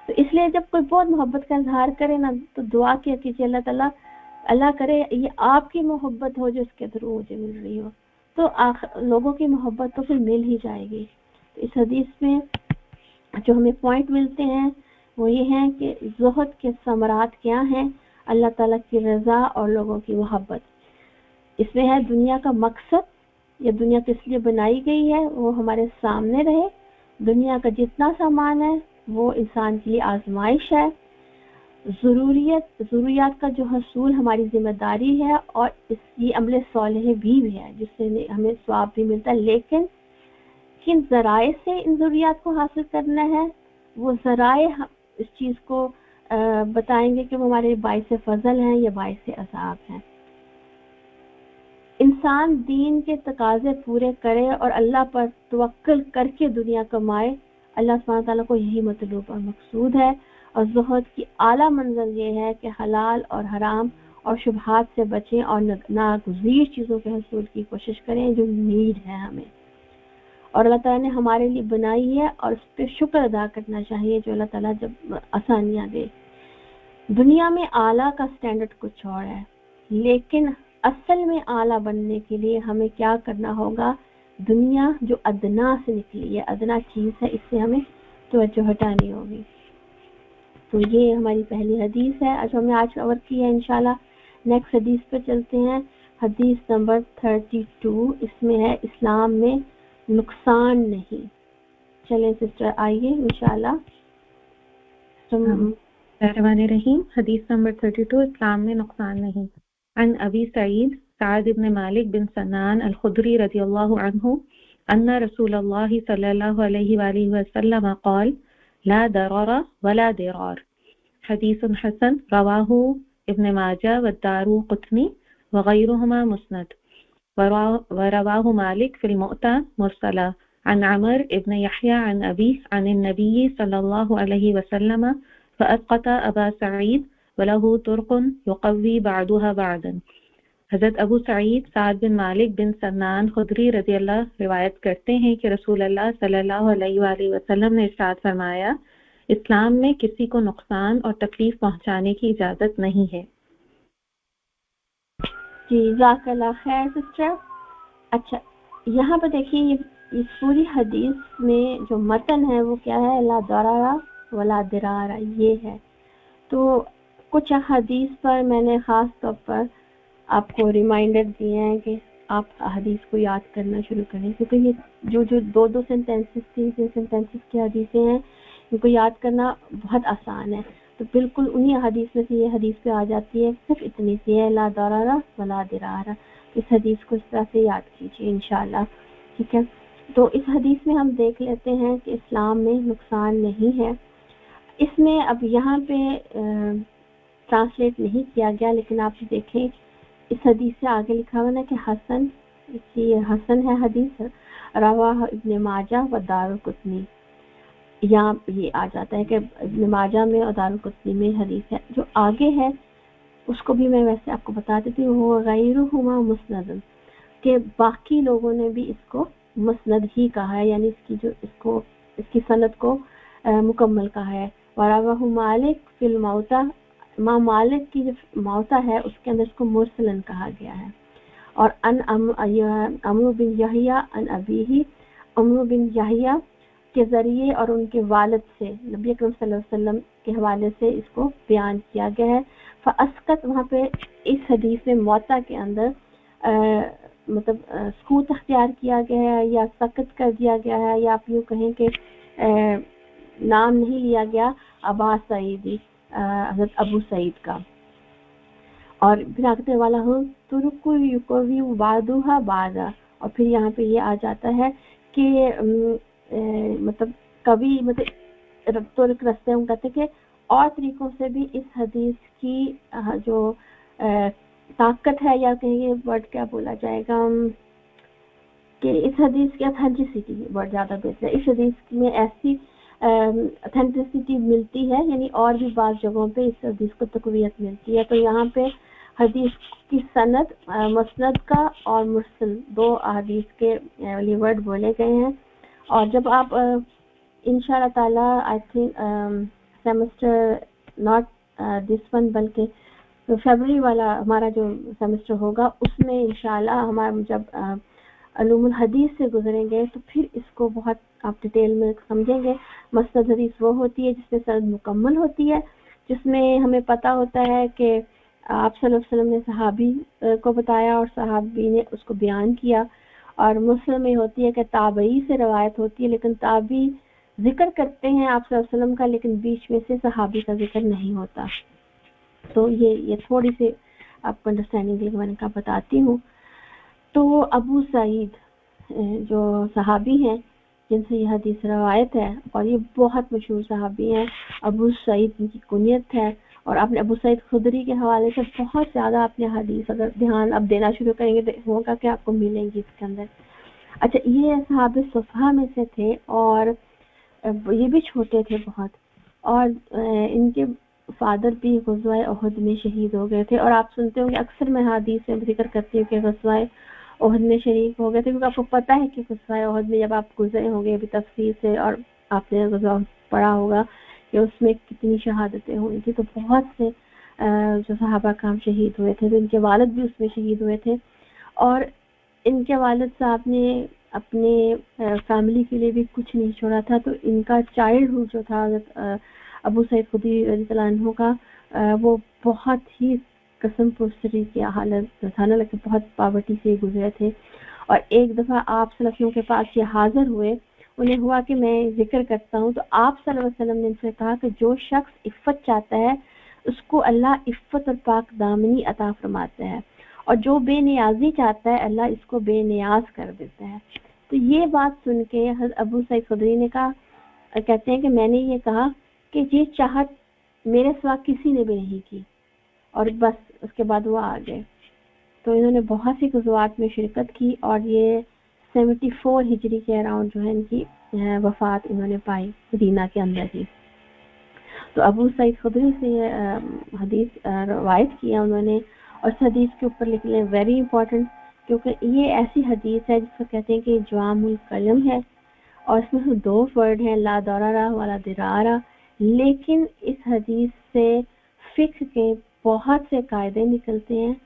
[SPEAKER 2] تو اس لیے جب کوئی بہت محبت کا اظہار کرے نا تو دعا کیا کیجیے اللہ تعالیٰ، اللہ کرے یہ آپ کی محبت ہو جو اس کے تھرو مجھے مل رہی ہو، تو لوگوں کی محبت تو پھر مل ہی جائے گی۔ تو اس حدیث میں جو ہمیں پوائنٹ ملتے ہیں وہ یہ ہیں کہ زہد کے ثمرات کیا ہیں، اللہ تعالیٰ کی رضا اور لوگوں کی محبت۔ اس میں ہے دنیا کا مقصد، یہ دنیا کس لیے بنائی گئی ہے وہ ہمارے سامنے رہے، دنیا کا جتنا سامان ہے وہ انسان کے لیے آزمائش ہے، ضروریات کا جو حصول ہماری ذمہ داری ہے، اور اس کی عمل صالح بھی ہے جس سے ہمیں ثواب بھی ملتا ہے، لیکن کن ذرائع سے ان ضروریات کو حاصل کرنا ہے وہ ذرائع اس چیز کو بتائیں گے کہ وہ ہمارے باعث فضل ہیں یا باعث عذاب ہیں۔ انسان دین کے تقاضے پورے کرے اور اللہ پر توکل کر کے دنیا کمائے، اللہ سبحانہ تعالیٰ کو یہی مطلوب اور مقصود ہے۔ اور زہد کی اعلیٰ منزل یہ ہے کہ حلال اور حرام اور شبہات سے بچیں اور ناگزیر چیزوں کے حصول کی کوشش کریں جو نیڈ ہے ہمیں، اور اللہ تعالیٰ نے ہمارے لیے بنائی ہے اور اس پہ شکر ادا کرنا چاہیے جو اللہ تعالیٰ جب آسانیاں دے۔ دنیا میں اعلیٰ کا سٹینڈرڈ کچھ اور ہے، لیکن اصل میں اعلیٰ بننے کے لیے ہمیں کیا کرنا ہوگا؟ دنیا جو ادنا سے نکلی ہے، ادنا چیز ہے، اس سے ہمیں توجہ ہٹانی ہوگی۔ تو یہ ہماری پہلی حدیث ہے جو ہم نے آج کور کی ہے۔ انشاءاللہ نیکسٹ حدیث پہ چلتے ہیں، حدیث نمبر 32، اس میں ہے اسلام میں نقصان نہیں۔ چلیں سسٹر آئیے انشاءاللہ۔
[SPEAKER 5] الرحمن الرحیم، حدیث نمبر 32، اسلام میں نقصان نہیں۔ عن ابی سعید سعد بن مالک بن سنان الخدری رضی اللہ عنہ ان رسول اللہ صلی اللہ علیہ وآلہ وسلم قال لا ضرر ولا ضرار، حدیث حسن رواہ ابن ماجہ والدارقطنی وغیرہما مسند، ورواہ مالک فی المؤتہ مرسلا عن عمر ابن یحیی عن ابیہ عن النبی صلی اللہ علیہ وسلم فأسقط ابا سعید وله طرق يقوي بعضها بعضا۔ حضرت ابو سعید سعد بن مالک بن سنان خدری رضی اللہ روایت کرتے ہیں کہ رسول اللہ صلی اللہ علیہ وآلہ وسلم نے ارشاد فرمایا، اسلام میں کسی کو نقصان اور تکلیف پہنچانے کی اجازت نہیں ہے۔
[SPEAKER 2] جی جزاک اللہ خیر سسٹر۔ اچھا یہاں پہ دیکھیے اس پوری حدیث میں جو متن ہے وہ کیا ہے؟ لا ضرر ولا ضرار، یہ ہے۔ تو کچھ حدیث پر میں نے خاص طور پر آپ کو ریمائنڈر دیے ہیں کہ آپ حدیث کو یاد کرنا شروع کریں، کیونکہ یہ جو دو سینٹینسز تھی، 3 سینٹینسز کی حدیثیں ہیں، ان کو یاد کرنا بہت آسان ہے۔ تو بالکل انہی حدیث میں سے یہ حدیث پہ آ جاتی ہے، صرف اتنی سی ہے، لا ضرر ولا ضرار۔ اس حدیث کو اس طرح سے یاد کیجیے انشاءاللہ، ٹھیک ہے۔ تو اس حدیث میں ہم دیکھ لیتے ہیں کہ اسلام میں نقصان نہیں ہے۔ اس میں اب یہاں پہ ٹرانسلیٹ نہیں کیا گیا، لیکن آپ دیکھیں اس حدیث سے آگے لکھا ہوا نا کہ حسن، یہ حسن ہے حدیث، رواہ ابن ماجہ و دارقطنی، یہاں یہ آ جاتا ہے کہ ابن ماجہ میں اور دارقطنی میں حدیث ہے۔ جو آگے ہے اس کو بھی میں ویسے آپ کو بتا دیتی ہوں، وہ غیرہما مسند، کہ باقی لوگوں نے بھی اس کو مسند ہی کہا ہے، یعنی اس کی سند کو مکمل کہا ہے۔ ورواه مالک فی الموتہ، امام مالک کی جو موتہ ہے اس کے اندر اس کو مرسلن کہا گیا ہے۔ اور عمرو بن یحییٰ عن ابیہ، عمرو بن یحییٰ کے ذریعے اور ان کے والد سے نبی اکرم صلی اللہ علیہ وسلم کے حوالے سے اس کو بیان کیا گیا ہے۔ فاسقط، وہاں پہ اس حدیث میں موتہ کے اندر مطلب سکوت اختیار کیا گیا ہے یا سکت کر دیا گیا ہے، یا آپ یوں کہیں کہ نام نہیں لیا گیا ابا سعیدی، حضرت ابو سعید کا۔ اور پھر آگے والا ہو ترکو یقوی بعضها بعضا، اور پھر یہاں پہ یہ آ جاتا ہے کہ مطلب کبھی مطلب ترک رستے ہم کہتے ہیں کہ और तरीकों से भी इस हदीस की जो ताकत है, या कहेंगे वर्ड क्या बोला जाएगा कि इस हदीस की ऑथेंटिसिटी वर्ड ज़्यादा बेहतर है। इस हदीस में ऐसी ऑथेंटिसिटी मिलती है, यानी और भी बाज़ जगहों पे इस हदीस को तक़वियत मिलती है। तो यहाँ पे हदीस की सनद मुस्नद का और मुरसल दो हदीस के वर्ड बोले गए हैं। और जब आप इंशाअल्लाह ताला I think semester not this one बल्कि तो फरवरी वाला हमारा जो सेमेस्टर होगा उसमें इंशाअल्लाह हमारा जब अलूमुल हदीस से गुजरेंगे तो फिर इसको बहुत आप डिटेल में समझेंगे। मसनद हदीस वो होती है जिसमें सनद मुकम्मल होती है, जिसमें हमें पता होता है कि आप सल्लल्लाहु अलैहि वसल्लम ने सहाबी को बताया और सहाबी ने उसको बयान किया। और मुस्लिम में होती है कि ताबई से रवायत होती है, लेकिन ताबी जिक्र करते हैं आप सल्लल्लाहु अलैहि वसल्लम का, लेकिन बीच में से सहाबी का जिक्र नहीं होता। तो ये थोड़ी सी आपको अंडरस्टैंडिंग के लिए मैंने कहा बताती हूँ। तो अबू सईद जो सहाबी हैं जिनसे यह हदीस रवायत है, और ये बहुत मशहूर सहाबी हैं, अबू सईद इनकी कुनियत है। और आपने अबू सईद खुदरी के हवाले से बहुत ज़्यादा आपने हदीस अगर ध्यान अब देना शुरू करेंगे तो होगा कि आपको मिलेंगी इसके अंदर। अच्छा, ये सहाबे सुफ़हा में से थे और ये भी छोटे थे बहुत, और इनके फादर भी ग़ज़वा उहद में शहीद हो गए थे। और आप सुनते होंगे अक्सर मैं हदीस में जिक्र करती हूँ कि ग़ज़वा उहद में शरीक हो गए थे, क्योंकि आपको पता है कि ग़ज़वा उहद में जब आप गुजरे होंगे अभी तफसील से और आपने ग़ज़वा पढ़ा होगा कि उसमें कितनी शहादतें हुई थी। तो बहुत से जो सहाबा काम शहीद हुए थे, तो इनके वालिद भी उसमें शहीद हुए थे। और इनके वालिद साहब ने अपने फैमिली के लिए भी कुछ नहीं छोड़ा था। तो इनका चाइल्डहुड जो था अबू सईद खुदरी रज़ियल्लाहु अन्हु का वो बहुत ही कसम पुस्तरी की हालत था ना, लेकिन बहुत पॉवर्टी से गुजरे थे। और एक दफ़ा आप सल्लल्लाहु अलैहि वसल्लम के पास ये हाजिर हुए, उन्हें हुआ कि मैं जिक्र करता हूँ। तो आप सल्लल्लाहु अलैहि वसल्लम ने उनसे कहा कि जो शख्स इफ़्फ़त चाहता है उसको अल्लाह इफ़्फ़त और पाक दामनी अता फरमाता है, और जो बेनियाजी चाहता है अल्लाह इसको बेनियाज कर देता है। तो ये बात सुन के अबू सईद खुदरी ने कहा, कहते हैं कि मैंने ये कहा कि ये चाहत मेरे सिवा किसी ने भी नहीं की, और बस उसके बाद वो आ गए। तो इन्होंने बहुत सी ग़ज़वात में शिरकत की और ये 74 हिजरी के अराउंड जो है इनकी वफ़ात इन्होंने पाई मदीना के अंदर ही। तो अबू सईद खुदरी से ये हदीस रवायत किया उन्होंने, और इस हदीस के ऊपर लिख लें वेरी इंपॉर्टेंट, क्योंकि ये ऐसी हदीस है जिसको कहते हैं कि जवामुल कलम है। और इसमें से दो वर्ड हैं, ला दरारा वाला दिरारा, लेकिन इस हदीस से फ़िक़्ह के बहुत से कायदे निकलते हैं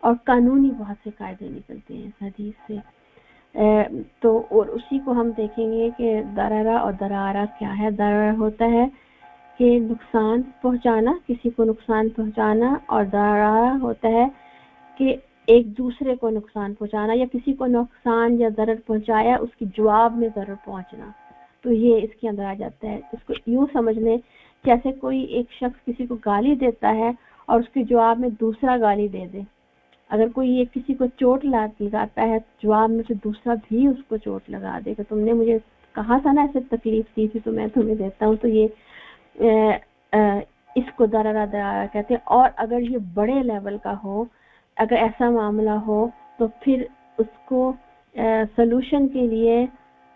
[SPEAKER 2] और कानूनी बहुत से कायदे निकलते हैं इस हदीस से। तो और उसी को हम देखेंगे कि दरारा और दरारा क्या है। दरारा होता है कि नुकसान पहुंचाना, किसी को नुकसान पहुंचाना, और दरारा होता है कि एक दूसरे को नुकसान पहुंचाना, या किसी को नुकसान या दर्द पहुंचाया उसके जवाब में दर्द पहुंचना। तो ये इसके अंदर आ जाता है। इसको यूँ समझ लें जैसे कोई एक शख्स किसी को गाली देता है और उसके जवाब में दूसरा गाली दे दे। अगर कोई ये किसी को चोट लगाता है जवाब में से दूसरा भी उसको चोट लगा देगा, तुमने मुझे कहा था ना ऐसे तकलीफ दी थी तो मैं तुम्हें देता हूँ। तो ये इसको दरारा दरारा कहते हैं। और अगर ये बड़े लेवल का हो, अगर ऐसा मामला हो, तो फिर उसको सलूशन के लिए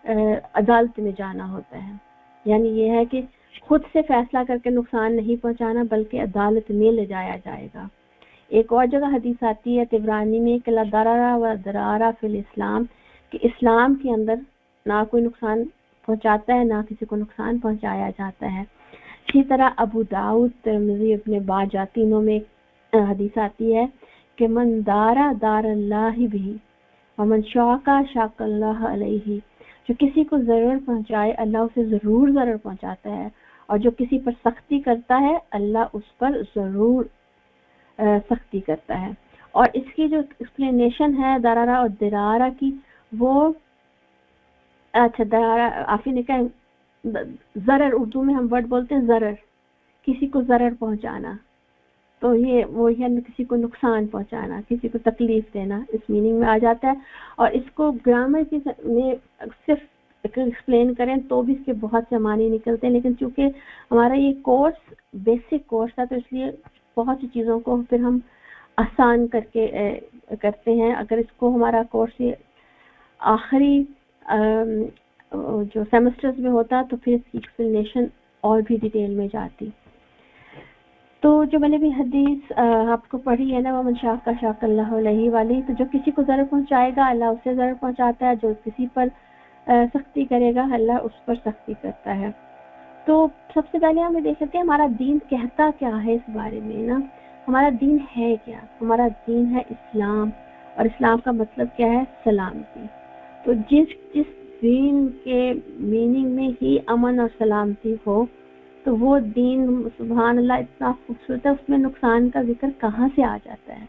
[SPEAKER 2] अदालत में जाना होता है। यानी ये है कि खुद से फैसला करके नुकसान नहीं पहुंचाना, बल्कि अदालत में ले जाया जाएगा। एक और जगह हदीस आती है तिबरानी में कि ला दरारा व दरारा फिल इस्लाम, कि इस्लाम के अंदर ना कोई नुकसान पहुंचाता है ना किसी को नुकसान पहुंचाया जाता है। इसी तरह अबू दाऊद तिरमिज़ी अपने बाजा तीनों में हदीस आती है कि मन दारा दारल्लाहि बिही व मन शाका शाकल्लाह अलैहि, जो किसी को ज़रूरत पहुंचाए अल्लाह उसे ज़रूर ज़रूर पहुंचाता है, और जो किसी पर सख्ती करता है अल्लाह उस पर ज़रूर सख्ती करता है। और इसकी जो एक्सप्लेनेशन है दरारा और दिरारा की, वो अच्छा दरारा आफी ने कहा ज़रर, उर्दू में हम वर्ड बोलते हैं ज़रर, किसी को ज़रर पहुंचाना। तो ये वो है किसी को नुकसान पहुंचाना, किसी को तकलीफ देना, इस मीनिंग में आ जाता है। और इसको ग्रामर की में सिर्फ एक्सप्लेन करें तो भी इसके बहुत से मानी निकलते हैं, लेकिन चूंकि हमारा ये कोर्स बेसिक कोर्स था, तो इसलिए बहुत सी चीज़ों को फिर हम आसान करके करते हैं। अगर इसको हमारा कोर्स ये आखिरी जो सेमेस्टर्स में होता तो फिर इसकी एक्सप्लेनेशन और भी डिटेल में जाती। तो जो मैंने भी हदीस आपको पढ़ी है ना, वो मन शाका शाकल्लाहु अलैहि वाली, तो जो किसी को ज़रर पहुंचाएगा अल्लाह उससे ज़रर पहुंचाता है, जो किसी पर सख्ती करेगा अल्लाह उस पर सख्ती करता है। तो सबसे पहले हमें देख सकते हैं हमारा दीन कहता क्या है इस बारे में ना। हमारा दीन है क्या? हमारा दीन है इस्लाम, और इस्लाम का मतलब क्या है? सलामती। तो जिस दीन के मीनिंग में ही अमन और सलामती हो तो वो दीन सुभान अल्लाह इतना खूबसूरत है, उसमें नुकसान का जिक्र कहाँ से आ जाता है।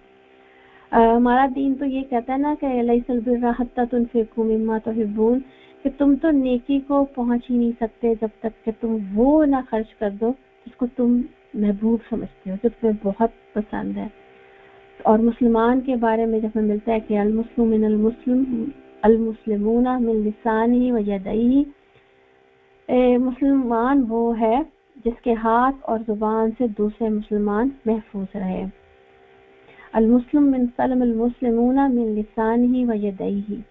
[SPEAKER 2] हमारा दीन तो ये कहता है ना कि लैसल बिर्रा हत्ता तुनफिकू मिम्मा तुहिब्बून, कि तुम तो नेकी को पहुंच ही नहीं सकते जब तक कि तुम वो ना खर्च कर दो जिसको तुम महबूब समझते हो, जो तुम्हें बहुत पसंद है। और मुसलमान के बारे में जब हमें मिलता है कि अल-मुस्लिमूना मिन लिसानिही व यदैही, मुसलमान वो है जिसके हाथ और जुबान से दूसरे मुसलमान महफूज रहे। अल-मुस्लिम मिन सलम अल-मुस्लिमूना मिन लिसानिही व यदैही।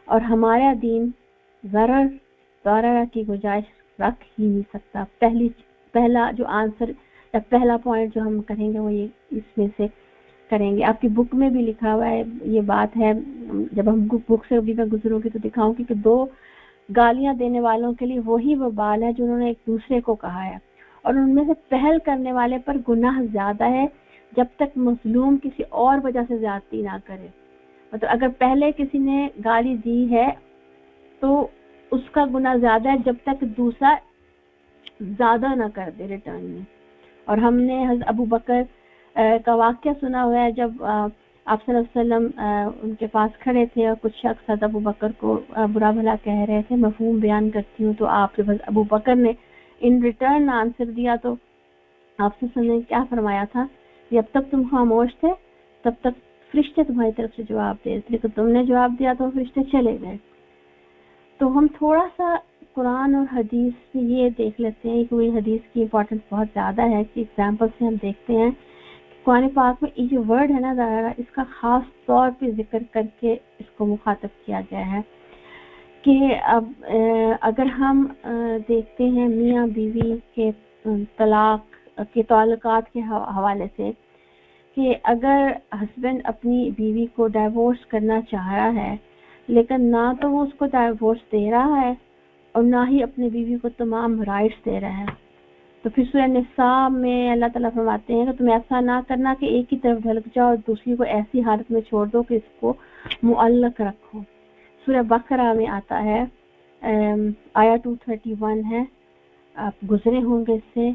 [SPEAKER 2] और हमारा दीन ज़रर की गुंजाइश रख ही नहीं सकता। पहला जो आंसर या पहला पॉइंट जो हम करेंगे वो ये इसमें से करेंगे। आपकी बुक में भी लिखा हुआ है ये बात है। जब हम बुक से भी मैं गुजरूंगी तो दिखाऊंगी कि 2 गालियां देने वालों के लिए वही वबाल है जो उन्होंने एक दूसरे को कहा है, और उनमें से पहल करने वाले पर गुनाह ज्यादा है जब तक मजलूम किसी और वजह से ज्यादती ना करे। मतलब अगर पहले किसी ने गाली दी है तो उसका गुनाह ज्यादा है जब तक दूसरा ज्यादा ना कर दे रिटर्न में। और हमने हज़रत अबू बकर का वाक़या सुना हुआ है, जब आप सल्लल्लाहु अलैहि वसल्लम उनके पास खड़े थे और कुछ शख्स हज़रत अबू बकर को बुरा भला कह रहे थे। मफ़हूम बयान करती हूँ। तो आप जब अबू बकर ने इन रिटर्न आंसर दिया तो आपसे सुनने क्या फरमाया था, जब तक तुम खामोश थे तब तक फरिश्ते तुम्हारी तरफ से जवाब दे थे, तो तुमने जवाब दिया तो फरिश्ते चले गए। तो हम थोड़ा सा कुरान और हदीस से ये देख लेते हैं कि हदीस की इम्पोर्टेंस बहुत ज़्यादा है कि एग्जाम्पल से हम देखते हैं कुरान पाक में ये जो वर्ड है ना ज़रा, इसका ख़ास तौर पे जिक्र करके इसको मुखातब किया गया है कि अब अगर हम देखते हैं मियाँ बीवी के तलाक के ताल्लुकात के हवाले से कि अगर हस्बैंड अपनी बीवी को डाइवोर्स करना चाह रहा है लेकिन ना तो वो उसको डाइवोर्स दे रहा है और ना ही अपनी बीवी को तमाम राइट्स दे रहा है, तो फिर सूरह निसा में अल्लाह ताला फरमाते हैं कि तुम ऐसा ना करना कि एक ही तरफ ढलक जाओ और दूसरी को ऐसी हालत में छोड़ दो कि इसको मुअल्लक रखो। सूरह बकरा में आता है, आया 231 है, आप गुजरे होंगे इससे।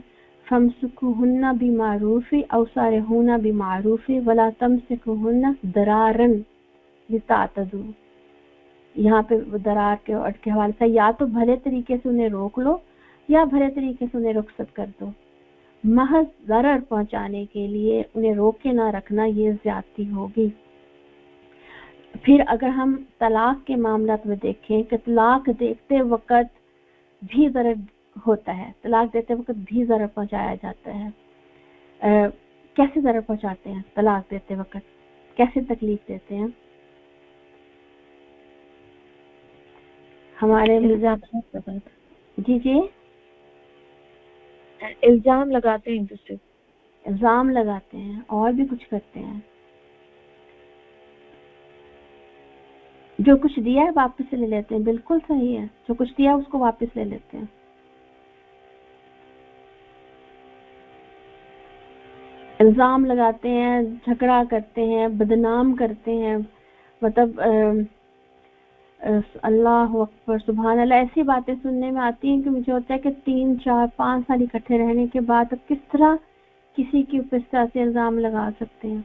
[SPEAKER 2] फमसकुहुन्ना बिमारूफी औ सारिहुन्ना बिमारूफी वला तमसिकुहुन्ना दरारन लितातदू। यहाँ पे दरार के और के हवाले से या तो भले तरीके से उन्हें रोक लो या भले तरीके से उन्हें रुखसत कर दो। महज ज़रर पहुंचाने के लिए उन्हें रोके ना रखना ये ज्यादती होगी। फिर अगर हम तलाक के मामला में देखें कि तलाक देते वक्त भी ज़रर होता है, तलाक देते वक्त भी ज़रर पहुंचाया जाता है। कैसे ज़रर पहुंचाते हैं? तलाक देते वक्त कैसे तकलीफ देते हैं? हमारे
[SPEAKER 4] इल्जाम
[SPEAKER 2] जी जी
[SPEAKER 4] इल्जाम लगाते हैं, एक दूसरे
[SPEAKER 2] इल्जाम लगाते हैं और भी कुछ करते हैं। जो कुछ दिया है वापस ले लेते हैं, बिल्कुल सही है, जो कुछ दिया है उसको वापस ले लेते हैं। इल्जाम लगाते हैं, झगड़ा करते हैं, बदनाम करते हैं। मतलब अल्लाह अकबर सुभान अल्लाह, ऐसी बातें सुनने में आती हैं कि मुझे होता है कि 3, 4, 5 साल इकट्ठे रहने के बाद अब किस तरह किसी के ऊपर इस तरह से इल्जाम लगा सकते हैं।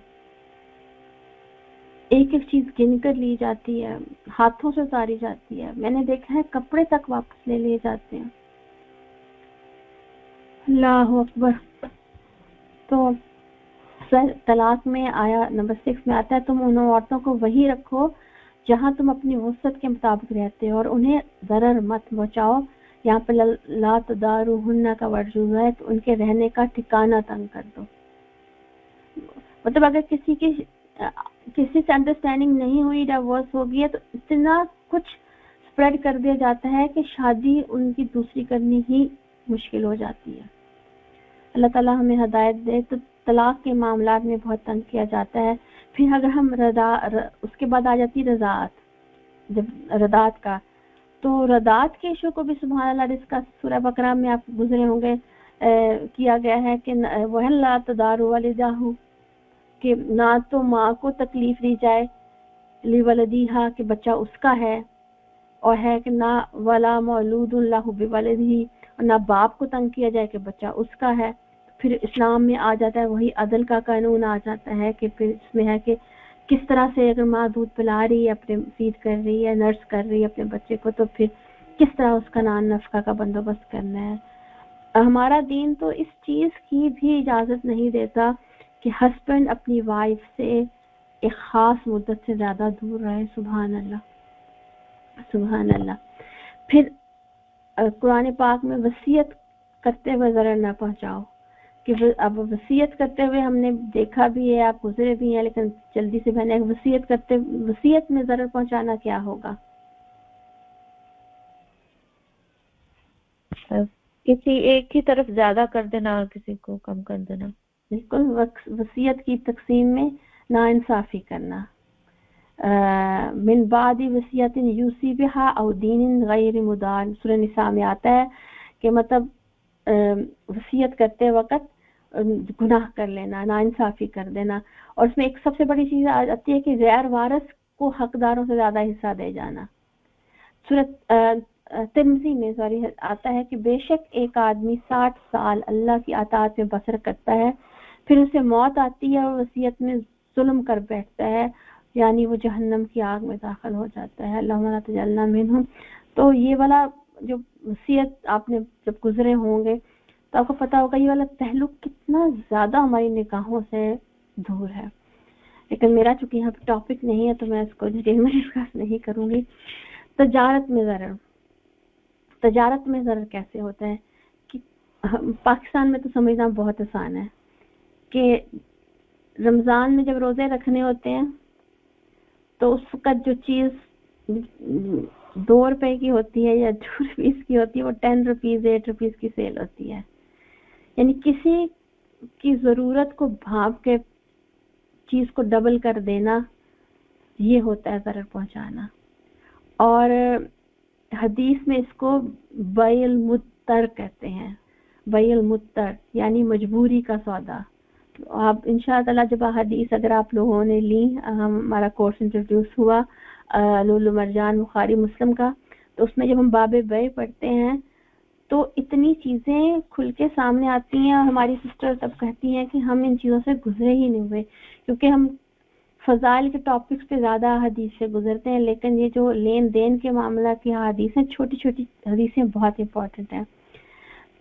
[SPEAKER 2] एक एक चीज गिन कर ली जाती है, हाथों से उतारी जाती है। मैंने देखा है कपड़े तक वापस ले लिए जाते हैं। अल्लाह अकबर। तो तलाक में आया नंबर 6 में आता है, तुम उन औरतों को वही रखो जहां तुम अपनी वसत के मुताबिक रहते हो और उन्हें ज़रर मत पहुंचाओ यहाँ पर ला तदारुहुन्ना का वर्ड जो है तो उनके रहने का ठिकाना तंग कर दो। मतलब अगर किसी से अंडरस्टैंडिंग नहीं हुई, डिवोर्स हो गया, तो इतना कुछ स्प्रेड कर दिया जाता है कि शादी उनकी दूसरी करनी ही मुश्किल हो जाती है। अल्लाह ताला हमें हिदायत दे। तो तलाक के मामलात में बहुत तंग किया जाता है। फिर अगर हम उसके बाद आ जाती है रज़ात, जब रदात का, तो रदात के इशू को भी सुभान अल्लाह डिस्कस सूरह बकरा में आप गुजरे होंगे, किया गया है कि वह ला तदारु वालिदाहु, कि ना तो माँ को तकलीफ दी जाए ली वलदीहा कि बच्चा उसका है, और है कि ना वला मौलूदुन लहु बिवलदिही, और ना बाप को तंग किया जाए कि बच्चा उसका है। फिर इस्लाम में आ जाता है वही अदल का कानून आ जाता है कि फिर इसमें है कि किस तरह से अगर माँ दूध पिला रही है, अपने फीड कर रही है, नर्स कर रही है अपने बच्चे को, तो फिर किस तरह उसका नान नफका का बंदोबस्त करना है। हमारा दीन तो इस चीज की भी इजाजत नहीं देता कि हस्बैंड अपनी वाइफ से एक खास मुद्दत से ज्यादा दूर रहे। सुभान अल्लाह, सुभान अल्लाह। फिर कुरान पाक में वसीयत करते हुए जरा न पहुंचाओ, कि अब वसीयत करते हुए हमने देखा भी है, आप गुजरे भी हैं, लेकिन जल्दी से मैंने वसीयत में जरा पहुंचाना क्या होगा?
[SPEAKER 4] किसी एक की तरफ ज्यादा कर देना और किसी को कम कर देना।
[SPEAKER 2] बिल्कुल, वसीयत की तकसीम में नाइंसाफी करना। मिन बादी वसीयतिन यूसी बिहा औ दीनिन गैर मुदान, सूरह निसा में आता है कि मतलब वसीयत करते वक्त गुनाह कर लेना, नाइंसाफी कर देना। और उसमें एक सबसे बड़ी चीज आ जाती है कि गैर वारिस को हकदारों से ज्यादा हिस्सा दे जाना। सूरह तिर्मिज़ी में आता है कि बेशक एक आदमी 60 साल अल्लाह की अताअत में बसर करता है, फिर उसे मौत आती है और वसीयत में जुल्म कर बैठता है, यानी वो जहन्नम की आग में दाखिल हो जाता है। अल्लाहुम्मा ला तजअलना मिनहुम। तो ये वाला जो वसीयत आपने जब गुजरे होंगे तो आपको पता होगा ये वाला पहलू कितना ज्यादा हमारी निगाहों से दूर है। लेकिन मेरा चूंकि यहाँ पे टॉपिक नहीं है तो मैं इसको डिटेल में डिस्कस नहीं करूंगी। तजारत में ज़रर कैसे होता है कि पाकिस्तान में तो समझना बहुत आसान है कि रमज़ान में जब रोज़े रखने होते हैं तो उस वक्त जो चीज़ 2 रुपए की होती है या 2 रुपीस की होती है वो 10 रुपीस 8 रुपीस की सेल होती है। यानी किसी की ज़रूरत को भाप के चीज़ को डबल कर देना, ये होता है ज़रर पहुंचाना। और हदीस में इसको बैल मुत्तर कहते हैं। बैल मुत्तर यानी मजबूरी का सौदा। तो आप इंशाअल्लाह जब हदीस अगर आप लोगों ने ली, हमारा कोर्स इंट्रोड्यूस हुआ लुलु मरजान बुखारी मुस्लिम का, तो उसमें जब हम बाबे बै पढ़ते हैं तो इतनी चीजें खुल के सामने आती हैं। और हमारी सिस्टर तब कहती हैं कि हम इन चीजों से गुजरे ही नहीं हुए, क्योंकि हम फजाइल के टॉपिक्स पे ज्यादा हदीस से गुजरते हैं, लेकिन ये जो लेन देन के मामला की हदीसें, छोटी छोटी हदीसें बहुत इंपॉर्टेंट हैं।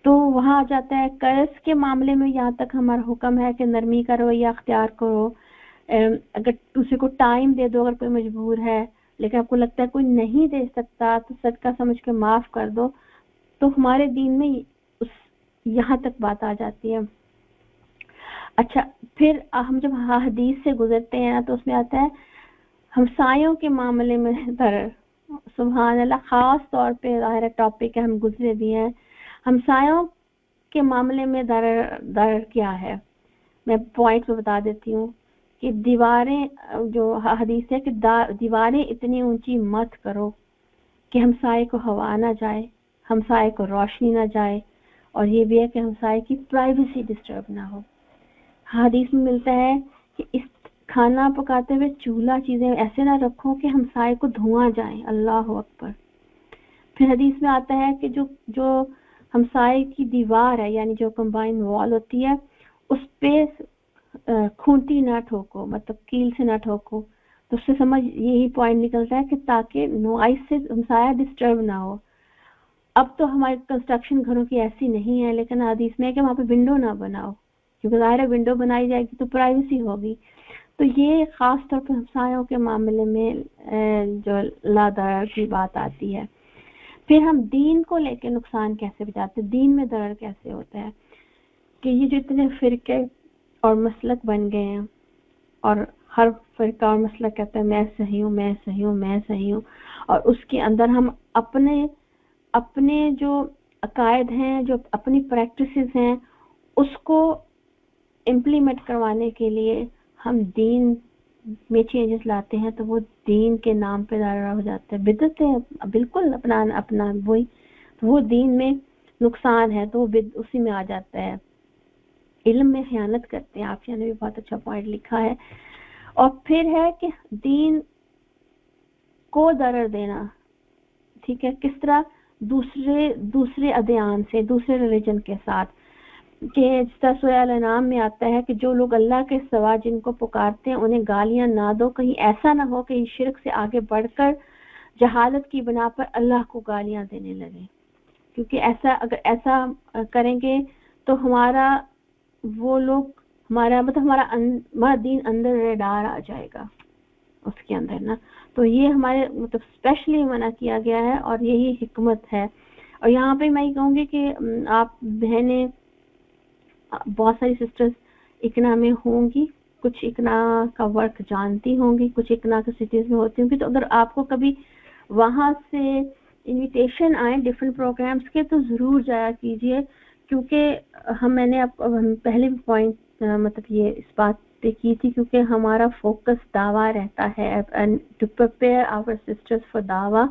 [SPEAKER 2] तो वहाँ आ जाता है कर्ज के मामले में, यहाँ तक हमारा हुक्म है कि नरमी करो या अख्तियार करो। अगर किसी को टाइम दे दो, अगर कोई मजबूर है लेकिन आपको लगता है कोई नहीं दे सकता तो सदका समझ के माफ कर दो। तो हमारे दीन में यहाँ तक बात आ जाती है। अच्छा, फिर हम जब हदीस से गुजरते हैं ना तो उसमें आता है हमसायों के मामले में दरर। सुभान अल्लाह, खास तौर पे ज़ाहिर टॉपिक है, हम गुजरे भी हैं। हमसायों के मामले में दरर क्या है, मैं पॉइंट में बता देती हूँ कि दीवारें, जो हदीस है कि दीवारें इतनी ऊंची मत करो कि हमसाये को हवा ना जाए, हमसाये को रोशनी ना जाए, और ये भी है कि हमसाये की प्राइवेसी डिस्टर्ब ना हो। हदीस में मिलता है कि इस खाना पकाते हुए चूल्हा चीजें ऐसे ना रखो कि हमसाये को धुआं जाए। अल्लाह अकबर। फिर हदीस में आता है कि जो हमसाये की दीवार है, यानी जो कंबाइन वॉल होती है, उस पे खूंटी ना ठोको, मतलब कील से ना ठोको। तो उससे समझ यही पॉइंट निकलता है कि ताकि नॉइस से हमसाया डिस्टर्ब ना हो। अब तो हमारी कंस्ट्रक्शन घरों की ऐसी नहीं है, लेकिन हदीस में है कि वहाँ पे विंडो ना बनाओ, क्योंकि ज़ाहिर है विंडो बनाई जाएगी तो प्राइवेसी होगी। तो ये खास तौर पर हमसायों के मामले में जो लादर की बात आती है। फिर हम दीन को लेके नुकसान कैसे बचाते हैं, दीन में दर्र कैसे होता है कि ये जो इतने फिरके और मसलक बन गए हैं और हर फिरका और मसलक कहता है मैं सही हूँ, मैं सही हूँ, मैं सही हूँ, और उसके अंदर हम अपने जो अकायद हैं, जो अपनी प्रैक्टिसेस हैं, उसको इम्प्लीमेंट करवाने के लिए हम दीन में चेंजेस लाते हैं, तो वो दीन के नाम पे दायरा हो जाता है, बिदअत है बिल्कुल अपना वही, वो दीन में नुकसान है, तो वो उसी में आ जाता है। इल्म में खयानत करते हैं, आप ने भी बहुत अच्छा पॉइंट लिखा है। और फिर है कि दीन को दर्र देना, ठीक है, किस तरह दूसरे अदयान से, दूसरे रिलीजन के साथ, कि जिस तरह सूरह अल-अनाम में आता है कि जो लोग अल्लाह के सिवा जिनको पुकारते हैं उन्हें गालियां ना दो, कहीं ऐसा ना हो कि शिर्क से आगे बढ़कर जहालत की बिना पर अल्लाह को गालियां देने लगे, क्योंकि अगर ऐसा करेंगे तो हमारा दीन अंदर रेडार आ जाएगा उसके अंदर ना। तो ये हमारे मतलब स्पेशली मना किया गया है और यही हिकमत है। और यहाँ पे मैं ये कहूँगी कि आप बहनें, बहुत सारी सिस्टर्स इकना में होंगी, कुछ इकना का वर्क जानती होंगी, कुछ इकना के सिटीज में होती होंगी, तो अगर आपको कभी वहाँ से इनविटेशन आए डिफरेंट प्रोग्राम्स के तो ज़रूर जाया कीजिए, क्योंकि मैंने पहले भी पॉइंट मतलब ये इस बात पे की थी, क्योंकि हमारा फोकस दावा रहता है and to prepare our sisters for दावा,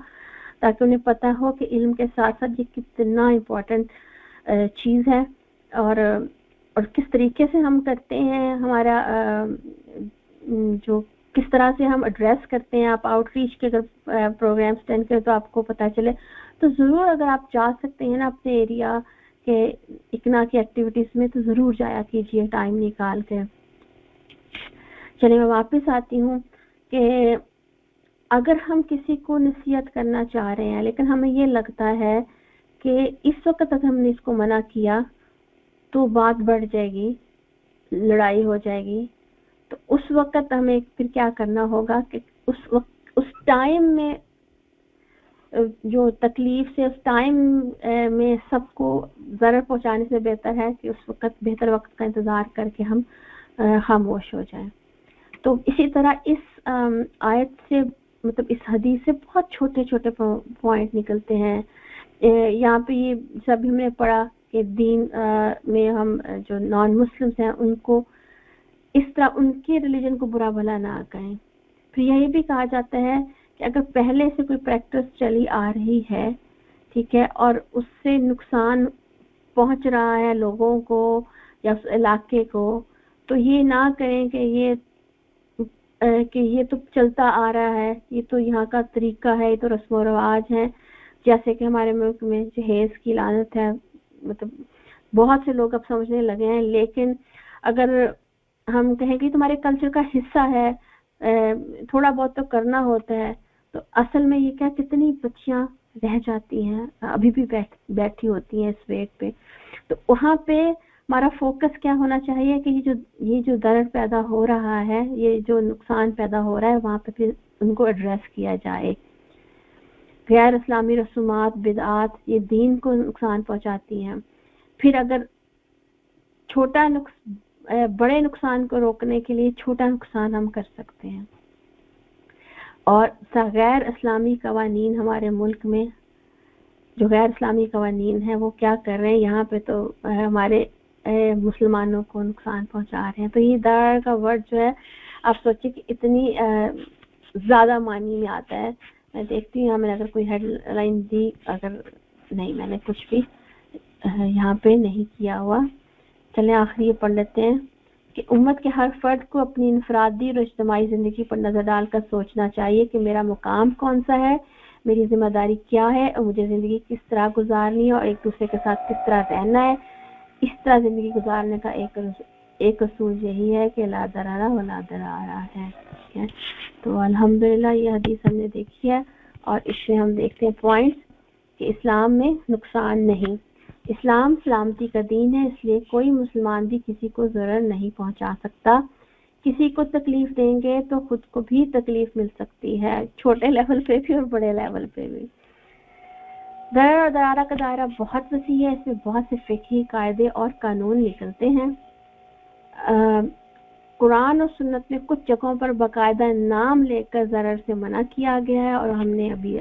[SPEAKER 2] ताकि उन्हें पता हो कि इल्म के साथ साथ ये कितना इम्पोर्टेंट चीज़ है और किस तरीके से हम करते हैं, हमारा जो किस तरह से हम एड्रेस करते हैं। आप आउटरीच के अगर प्रोग्राम्स अटेंड करें तो आपको पता चले, तो ज़रूर अगर आप जा सकते हैं ना अपने एरिया के इकना की एक्टिविटीज़ में, तो ज़रूर जाया कीजिए टाइम निकाल के। चलिए मैं वापस आती हूँ कि अगर हम किसी को नसीहत करना चाह रहे हैं लेकिन हमें ये लगता है कि इस वक्त तक हमने इसको मना किया तो बात बढ़ जाएगी, लड़ाई हो जाएगी, तो उस वक्त हमें फिर क्या करना होगा कि उस टाइम में जो तकलीफ से उस टाइम में सबको ज़रर पहुंचाने से बेहतर है कि उस वक्त बेहतर वक्त का इंतज़ार करके हम खामोश हो जाएं। तो इसी तरह इस आयत से मतलब इस हदीस से बहुत छोटे छोटे पॉइंट निकलते हैं। यहाँ पे ये सब हमने पढ़ा कि दीन में हम जो नॉन मुस्लिम्स हैं उनको इस तरह उनके रिलीजन को बुरा भला ना कहें। फिर यही भी कहा जाता है कि अगर पहले से कोई प्रैक्टिस चली आ रही है, ठीक है, और उससे नुकसान पहुंच रहा है लोगों को या उस इलाके को, तो ये ना करें कि ये तो चलता आ रहा है, ये तो यहाँ का तरीका है, ये तो रस्म व रवाज है। जैसे कि हमारे मुल्क में जहेज की लानत है, मतलब बहुत से लोग अब समझने लगे हैं, लेकिन अगर हम कहें कि तुम्हारे कल्चर का हिस्सा है, थोड़ा बहुत तो करना होता है, तो असल में ये क्या कितनी बच्चियां रह जाती हैं अभी भी बैठी होती हैं इस वेट पे। तो वहाँ पे हमारा फोकस क्या होना चाहिए कि ये जो दर्द पैदा हो रहा है, ये जो नुकसान पैदा हो रहा है, वहाँ पे फिर उनको एड्रेस किया जाए। गैर इस्लामी रसूमात बिदआत ये दीन को नुकसान पहुंचाती हैं। फिर अगर बड़े नुकसान को रोकने के लिए छोटा नुकसान हम कर सकते हैं। और गैर इस्लामी कवानीन हमारे मुल्क में जो गैर इस्लामी कवानीन हैं वो क्या कर रहे हैं, यहाँ पे तो हमारे मुसलमानों को नुकसान पहुंचा रहे हैं। तो ये दार का वर्ड जो है आप सोचिए कि इतनी ज़्यादा मानी में आता है। मैं देखती हूँ मैंने अगर कोई हेडलाइन दी, अगर नहीं मैंने कुछ भी यहाँ पे नहीं किया हुआ। चलें आखिरी ये पढ़ लेते हैं कि उम्मत के हर फर्द को अपनी इनफरादी और इज्तिमाई ज़िंदगी पर नज़र डालकर सोचना चाहिए कि मेरा मुकाम कौन सा है, मेरी जिम्मेदारी क्या है और मुझे ज़िंदगी किस तरह गुजारनी है और एक दूसरे के साथ किस तरह रहना है। इस तरह ज़िंदगी गुजारने का एक असूल यही है कि ला दरारा व ला दरारा है। ठीक है, तो अल्हम्दुलिल्लाह ये हदीस हमने देखी है और इससे हम देखते हैं पॉइंट्स कि इस्लाम में नुकसान नहीं। इस्लाम सलामती का दीन है, इसलिए कोई मुसलमान भी किसी को ज़रर नहीं पहुंचा सकता। किसी को तकलीफ देंगे तो खुद को भी तकलीफ मिल सकती है, छोटे लेवल पे भी और बड़े लेवल पे भी। दर और दरारा का दायरा बहुत वसी है, इसमें बहुत से फ़िक़ही कायदे और कानून निकलते हैं। कुरान और सुन्नत में कुछ जगहों पर बाकायदा नाम लेकर ज़रर से मना किया गया है, और हमने अभी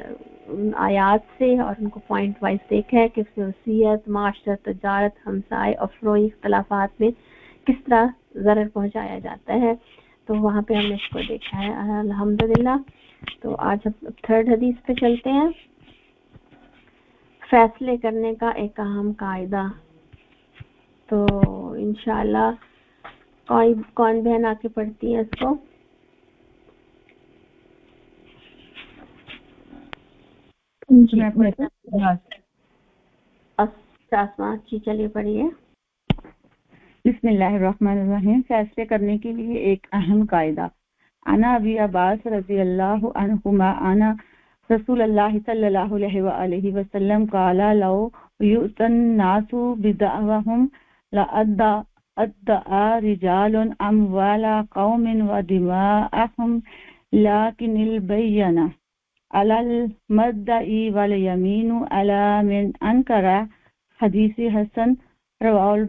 [SPEAKER 2] आयात से और उनको पॉइंट वाइज देखा है कि वसीयत, माशरत, तजारत, हमसाए और फ़रोई इख्तलाफात में किस तरह ज़रर पहुँचाया जाता है। तो वहाँ पे हमने इसको देखा है अल्हम्दुलिल्लाह। तो आज हम थर्ड हदीस पे चलते हैं, फैसले करने का एक अहम कायदा। तो इंशाल्लाह कौन बहन आके पढ़ती है इसको? आसमा जी, चलिए पढ़िए।
[SPEAKER 6] बिस्मिल्लाहिर्रहमानिर्रहीम। फैसले करने के लिए एक अहम कायदा। अना अबी अब्बास रज़ियल्लाहु अन्हुमा अना रसूलुल्लाह सल्लल्लाहु अलैहि वसल्लम क़ाला लौ युतन नासु बिदअवहुम लअद्दा रिजालुन अमवाला कौमिन व दिमाअहुम लाकिनिल बय्यना अलल मद्दई वल यमीनु अला मिन अनकरा। हदीस हसन रवाहुल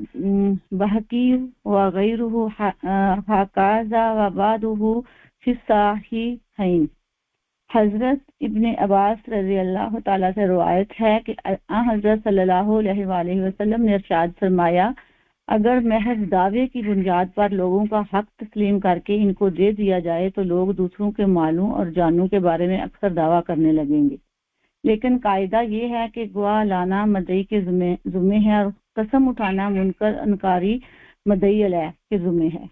[SPEAKER 6] बहकी व गैरुहु हकाज़ा व बादुहु फी सहीहैन। हजरत इब्ने अब्बास रज़ी अल्लाह ताला से रिवायत है कि हजरत सल्लल्लाहु अलैहि वसल्लम ने इरशाद फरमाया, अगर महज दावे की बुनियाद पर लोगों का हक तस्लीम करके इनको दे दिया जाए तो लोग दूसरों के मालों और जानों के बारे में अक्सर दावा करने लगेंगे। लेकिन कायदा ये है कि गवाह लाना मदई के जुम्मे है और कसम उठाना मुनकर अनकारी मदई अलैह के जुम्मे है।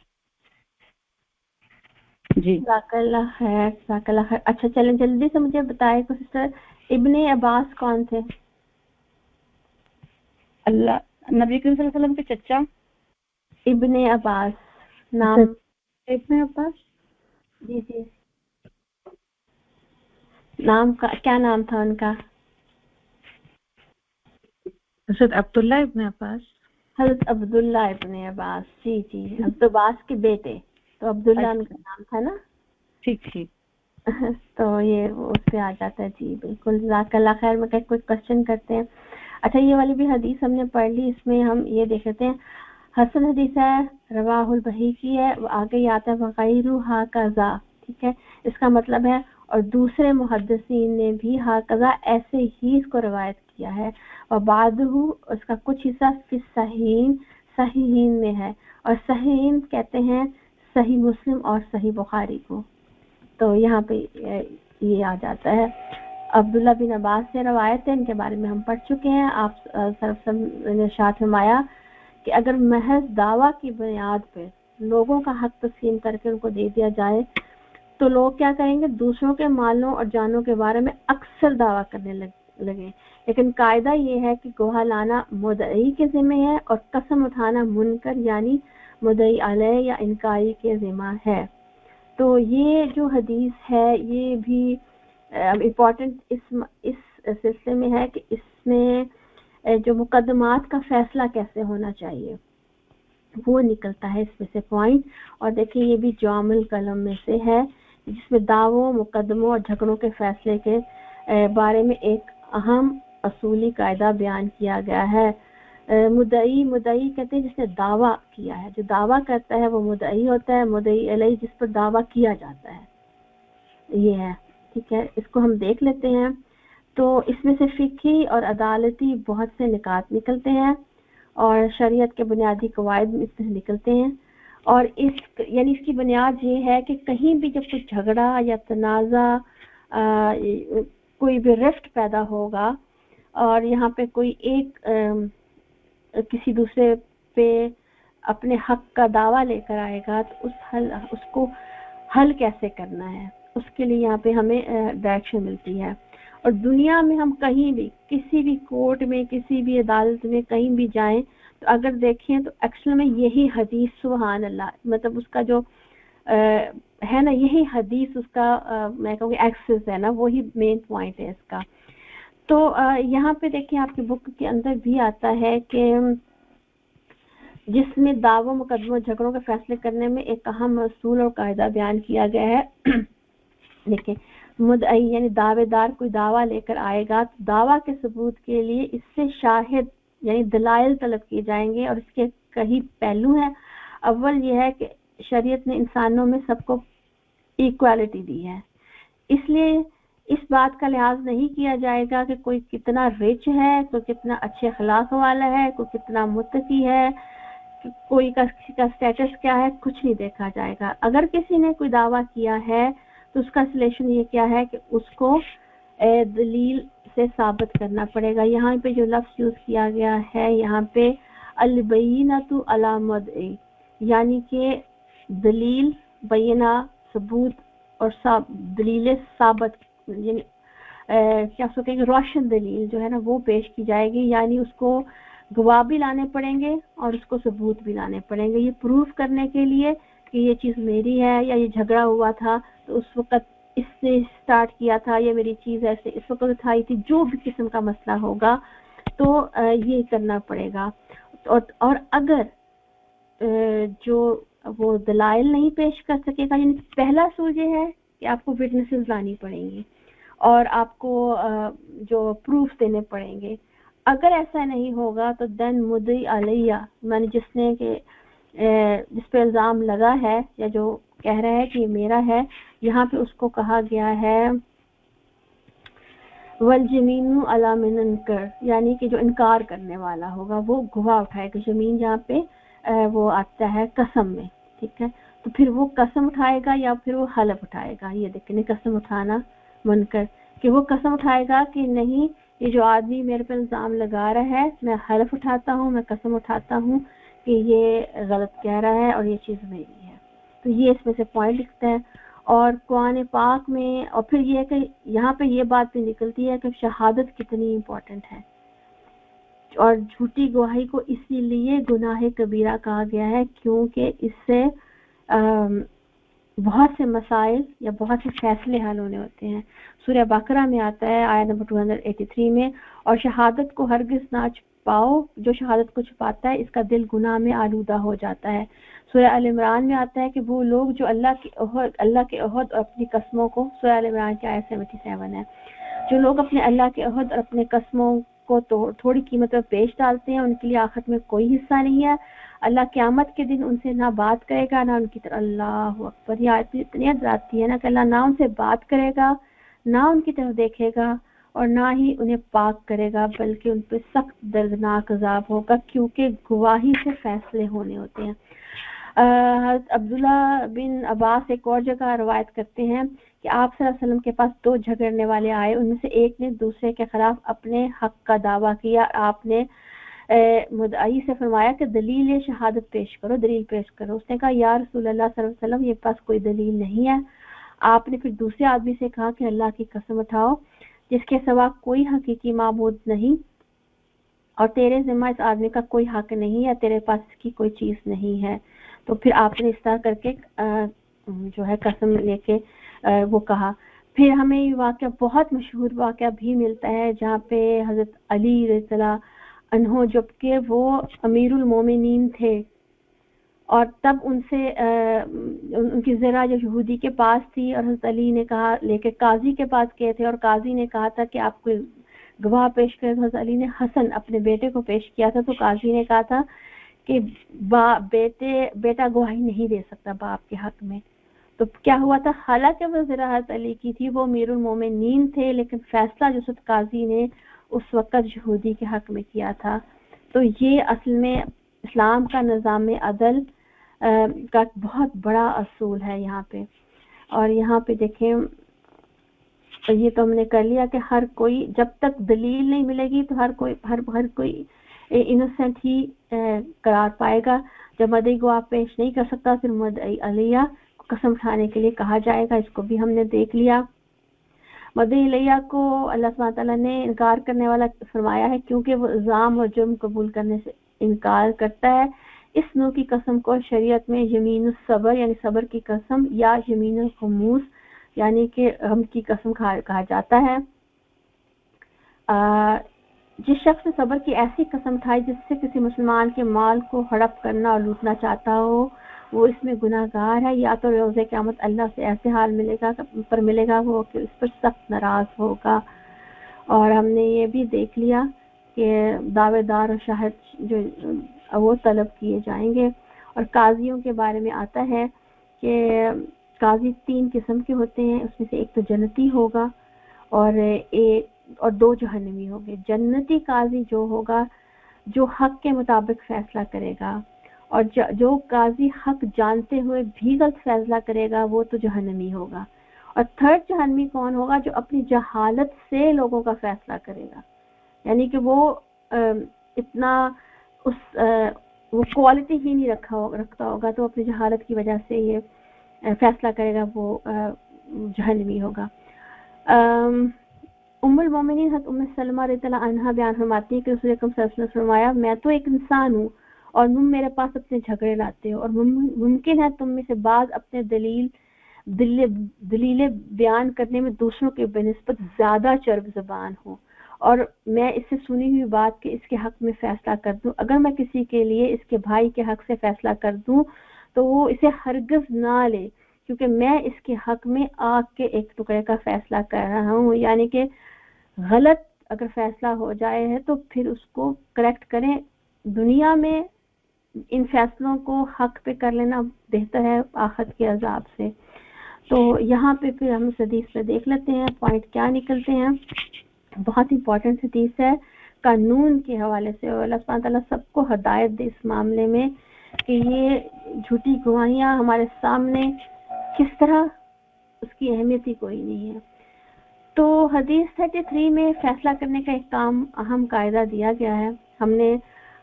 [SPEAKER 6] जी
[SPEAKER 2] ज़ाकल्लाह खैर, ज़ाकल्लाह खैर। अच्छा चलें, जल्दी से मुझे बताएं सिस्टर, इब्ने अब्बास कौन थे?
[SPEAKER 6] अल्लाह नबी करीम सल्लल्लाहु अलैहि वसल्लम के चचा।
[SPEAKER 2] इब्ने अब्बास नाम?
[SPEAKER 5] इब्ने अब्बास
[SPEAKER 2] जी जी, नाम का क्या नाम था उनका?
[SPEAKER 5] हज़रत अब्दुल्ला इब्ने अब्बास।
[SPEAKER 2] हज़रत अब्दुल्ला इब्ने अब्बास, जी जी, अब्बास के बेटे। तो अब्दुल्ला उनका नाम था ना?
[SPEAKER 6] ठीक ठीक।
[SPEAKER 2] तो ये उस पे आ जाता है। जी बिल्कुल, ज़ाकल्लाह खैर। मैं कोई क्वेश्चन करते हैं। अच्छा, ये वाली भी हदीस हमने पढ़ ली, इसमें हम ये देख लेते हैं। हसन हदीस है, रवाहुल बहीकी है, आगे ही आता है वगैरु हाकज़ा, ठीक है। इसका मतलब है और दूसरे मुहद्दिसीन ने भी हाकज़ा ऐसे ही इसको रवायत किया है। और बादहु, उसका कुछ हिस्सा फिस सहीहीन में है, और सहीहीन कहते हैं सही मुस्लिम और सही बुखारी को। तो यहाँ पे ये आ जाता है। अब्दुल्ला बिन अब्बास से रवायत है, इनके बारे में हम पढ़ चुके हैं। आप सरफसम ने इरशाद फरमाया कि अगर महज दावा की बुनियाद पे लोगों का हक तस्लीम करके उनको दे दिया जाए तो लोग क्या करेंगे, दूसरों के मालों और जानों के बारे में अक्सर दावा करने लगे। लेकिन कायदा ये है कि गवाह लाना मुद्दई के जिम्मे है और कसम उठाना मुनकर यानी मुद्दई अलैह या इनकारी के जिम्मा है। तो ये जो हदीस है ये भी इम्पोर्टेंट इस सिलसिले में है कि इसमें जो मुकदमात का फैसला कैसे होना चाहिए वो निकलता है इसमें से पॉइंट। और देखिए ये भी जामिल कलम में से है, जिसमें दावों, मुकदमों और झगड़ों के फैसले के बारे में एक अहम असूली कायदा बयान किया गया है। मुद्दई कहते हैं जिसने दावा किया है, जो दावा करता है वो मुद्दई होता है, मुद्दई अलैह जिस पर दावा किया जाता है, ये है, ठीक है। इसको हम देख लेते हैं। तो इसमें से फिक़ही और अदालती बहुत से निकात निकलते हैं और शरीयत के बुनियादी कवायद इसमें निकलते हैं। और यानी इसकी बुनियाद ये है कि कहीं भी जब कोई झगड़ा या तनाज़ा, कोई भी रिफ्ट पैदा होगा और यहाँ पे कोई एक किसी दूसरे पे अपने हक का दावा लेकर आएगा तो उसको हल कैसे करना है, उसके लिए यहाँ पे हमें डायरेक्शन मिलती है। और दुनिया में हम कहीं भी, किसी भी कोर्ट में, किसी भी अदालत में कहीं भी जाएं तो अगर देखें तो एक्चुअल में यही हदीस, सुभान अल्लाह, मतलब उसका जो है ना, यही हदीस उसका मैं कहूँगी एक्सेस है ना, वही मेन पॉइंट है इसका। तो यहाँ पे देखिए आपकी बुक के अंदर भी आता है कि जिसमें दावों, मुकदमों, झगड़ों के फैसले करने में एक अहम असूल और कायदा बयान किया गया है। देखिए مدعی یعنی دعوے دار کوئی دعویٰ لے کر آئے گا تو دعویٰ کے ثبوت کے لیے اس سے شاہد یعنی دلائل طلب کیے جائیں گے، اور اس کے کئی پہلو ہیں۔ اول یہ ہے کہ شریعت نے انسانوں میں سب کو ایکوالٹی دی ہے، اس لیے اس بات کا لحاظ نہیں کیا جائے گا کہ کوئی کتنا رچ ہے، کوئی کتنا اچھے اخلاق والا ہے، کوئی کتنا متقی ہے، کوئی کسی کا سٹیٹس کیا ہے، کچھ نہیں دیکھا جائے گا۔ اگر کسی نے کوئی دعویٰ کیا ہے تو اس کا سلیکشن یہ کیا ہے کہ اس کو دلیل سے ثابت کرنا پڑے گا۔ یہاں پہ جو لفظ یوز کیا گیا ہے یہاں پہ البینۃ علی مدعی، یعنی کہ دلیل بینہ ثبوت اور دلیل ثابت، یعنی کیا اس کو کہیں گے روشن دلیل جو ہے نا وہ پیش کی جائے گی، یعنی اس کو گواہ بھی لانے پڑیں گے اور اس کو ثبوت بھی لانے پڑیں گے، یہ پروف کرنے کے لیے کہ یہ چیز میری ہے، یا یہ جھگڑا ہوا تھا تو اس وقت اس نے سٹارٹ کیا تھا، یہ میری چیز ایسے اس وقت اٹھائی تھی، جو بھی قسم کا مسئلہ ہوگا تو یہ کرنا پڑے گا۔ اور اگر جو وہ دلائل نہیں پیش کر سکے گا، یعنی پہلا اصول یہ ہے کہ آپ کو وٹنسز لانی پڑیں گی اور آپ کو جو پروف دینے پڑیں گے۔ اگر ایسا نہیں ہوگا تو دین مدعی علیہ، یعنی جس پہ الزام لگا ہے یا جو کہہ رہا ہے کہ یہ میرا ہے، یہاں پہ اس کو کہا گیا ہے والجمین علی من انکر، یعنی کہ جو انکار کرنے والا ہوگا وہ گواہ اٹھائے گا۔ زمین جہاں پہ وہ آتا ہے قسم میں، ٹھیک ہے، تو پھر وہ قسم اٹھائے گا یا پھر وہ حلف اٹھائے گا۔ یہ دیکھیں قسم اٹھانا منکر، کہ وہ قسم اٹھائے گا کہ نہیں یہ جو آدمی میرے پہ الزام لگا رہا ہے، میں حلف اٹھاتا ہوں، میں قسم اٹھاتا ہوں کہ یہ غلط کہہ رہا ہے اور یہ چیز میری ہے۔ تو یہ اس میں سے پوائنٹ لکھتا ہے۔ اور قرآن پاک میں اور پھر یہ کہ یہاں پہ یہ بات بھی نکلتی ہے کہ شہادت کتنی امپورٹنٹ ہے، اور جھوٹی گواہی کو اسی لیے گناہ کبیرہ کہا گیا ہے کیونکہ اس سے بہت سے مسائل یا بہت سے فیصلے حل ہونے ہوتے ہیں۔ سورہ بقرہ میں آتا ہے آیت نمبر 283 میں، اور شہادت کو ہرگز نہ چھپاؤ، جو شہادت کو چھپاتا ہے اس کا دل گناہ میں آلودہ ہو جاتا ہے۔ سورہ آل عمران میں آتا ہے کہ وہ لوگ جو اللہ کے عہد اور اپنی قسموں کو، سورہ آل عمران کی آیت 77 ہے، جو لوگ اپنے اللہ کے عہد اور اپنے قسموں کو تھوڑی قیمت پر پیش ڈالتے ہیں ان کے لیے آخرت میں کوئی حصہ نہیں ہے۔ اللہ قیامت کے دن ان سے نہ بات کرے گا نہ ان کی طرف، اللہ اکبر، یہ آیت اتنی ڈراتی ہے نا کہ اللہ نہ ان سے بات کرے گا، نہ ان کی طرف دیکھے گا، اور نہ ہی انہیں پاک کرے گا، بلکہ ان پہ سخت دردناک عذاب ہوگا، کیونکہ گواہی سے فیصلے ہونے ہوتے ہیں۔ حضرت عبداللہ بن عباس ایک اور جگہ روایت کرتے ہیں کہ آپ صلی اللہ علیہ وسلم کے پاس دو جھگڑنے والے آئے، ان میں سے ایک نے دوسرے کے خلاف اپنے حق کا دعویٰ کیا۔ آپ نے مدعی سے فرمایا کہ دلیل شہادت پیش کرو، دلیل پیش کرو۔ اس نے کہا یا رسول اللہ صلی اللہ علیہ وسلم یہ پاس کوئی دلیل نہیں ہے۔ آپ نے پھر دوسرے آدمی سے کہا کہ اللہ کی قسم اٹھاؤ جس کے سوا کوئی حقیقی معبود نہیں، اور تیرے ذمہ اس آدمی کا کوئی حق نہیں ہے، تیرے پاس اس کی کوئی چیز نہیں ہے۔ تو پھر آپ نے اس طرح کر کے جو ہے قسم لے کے وہ کہا۔ پھر ہمیں یہ واقعہ بہت مشہور واقعہ بھی ملتا ہے جہاں پہ حضرت علی رضی اللہ عنہ، جبکہ وہ امیر المومنین تھے، اور تب ان سے ان کی ذرا جو یہودی کے پاس تھی، اور حضرت علی نے کہا لے کے قاضی کے پاس گئے تھے، اور قاضی نے کہا تھا کہ آپ کو گواہ پیش کرے، تو حضرت علی نے حسن اپنے بیٹے کو پیش کیا تھا، تو قاضی نے کہا تھا کہ بیٹا گواہی نہیں دے سکتا باپ کے حق میں۔ تو کیا ہوا تھا، حالانکہ وہ ذرا حضرت علی کی تھی، وہ امیر المومنین تھے، لیکن فیصلہ جو قاضی نے اس وقت یہودی کے حق میں کیا تھا۔ تو یہ اصل میں اسلام کا نظام عدل کا بہت بڑا اصول ہے یہاں پہ۔ اور یہاں پہ دیکھیں یہ تو ہم نے کر لیا کہ ہر کوئی جب تک دلیل نہیں ملے گی تو ہر کوئی انوسینٹ ہی قرار پائے گا۔ جب مدعی گواہ پیش نہیں کر سکتا پھر مدعی علیہ کو قسم اٹھانے کے لیے کہا جائے گا۔ اس کو بھی ہم نے دیکھ لیا۔ مدعی علیہ کو اللہ سبحانہ تعالیٰ نے انکار کرنے والا فرمایا ہے کیونکہ وہ الزام اور جرم قبول کرنے سے انکار کرتا ہے۔ اس نوع کی قسم کو شریعت میں یمین الصبر یعنی صبر کی قسم یا یمین الخموس یعنی کہ غم کی قسم کہا جاتا ہے۔ جس شخص نے صبر کی ایسی قسم اٹھائی جس سے کسی مسلمان کے مال کو ہڑپ کرنا اور لوٹنا چاہتا ہو، वो इसमें गुनाहगार है, या तो रोज़े क़यामत अल्लाह से ऐसे हाल मिलेगा वो कि उस पर सख्त नाराज़ होगा। और हमने ये भी देख लिया कि दावेदार और शाहिद जो वो तलब किए जाएंगे। और काजियों के बारे में आता है कि काजी 3 किस्म के होते हैं, उसमें से एक तो जन्नती होगा और 2 जहन्नमी होंगे। जन्नती काजी जो होगा जो हक के मुताबिक फैसला करेगा, और जो काजी हक जानते हुए भी गलत फैसला करेगा वो तो जहन्नमी होगा। और थर्ड जहन्नमी कौन होगा? जो अपनी जहालत से लोगों का फैसला करेगा, यानी कि वो इतना वो क्वालिटी ही नहीं रखता होगा, तो अपनी जहालत की वजह से ये फैसला करेगा, वो जहन्नमी होगा। उम्मुल मोमिनीन हज़रत उम्मे सलमा रज़ियल्लाहु अन्हा बयान फरमाती है कि रसूल अकरम सल्लल्लाहु अलैहि वसल्लम ने फरमाया, मैं तो एक इंसान हूँ और तुम मेरे पास अपने झगड़े लाते हो, और मुमकिन है तुम में से बाज़ अपने दलीलें बयान करने में दूसरों के बनिस्बत ज़्यादा चर्ब ज़बान हो, और मैं इससे सुनी हुई बात के इसके हक में फैसला कर दूं। अगर मैं किसी के लिए इसके भाई के हक से फैसला कर दूं तो वो इसे हरगिज़ ना ले, क्योंकि मैं इसके हक में आग के एक टुकड़े का फैसला कर रहा हूँ। यानी कि गलत अगर फैसला हो जाए है तो फिर उसको करेक्ट करें। दुनिया में इन फैसलों को हक पे कर लेना बेहतर है आखिरत के अजाब से। तो यहाँ पे फिर हम इस हदीस पे देख लेते हैं पॉइंट क्या निकलते हैं। बहुत इंपॉर्टेंट हदीस है कानून के हवाले से, और अल्लाह सुब्हानहू तआला सबको हिदायत दे इस मामले में कि ये झूठी गवाहियाँ हमारे सामने किस तरह उसकी अहमियत ही कोई नहीं है। तो हदीस 33 में फैसला करने का एक अहम कायदा दिया गया है। हमने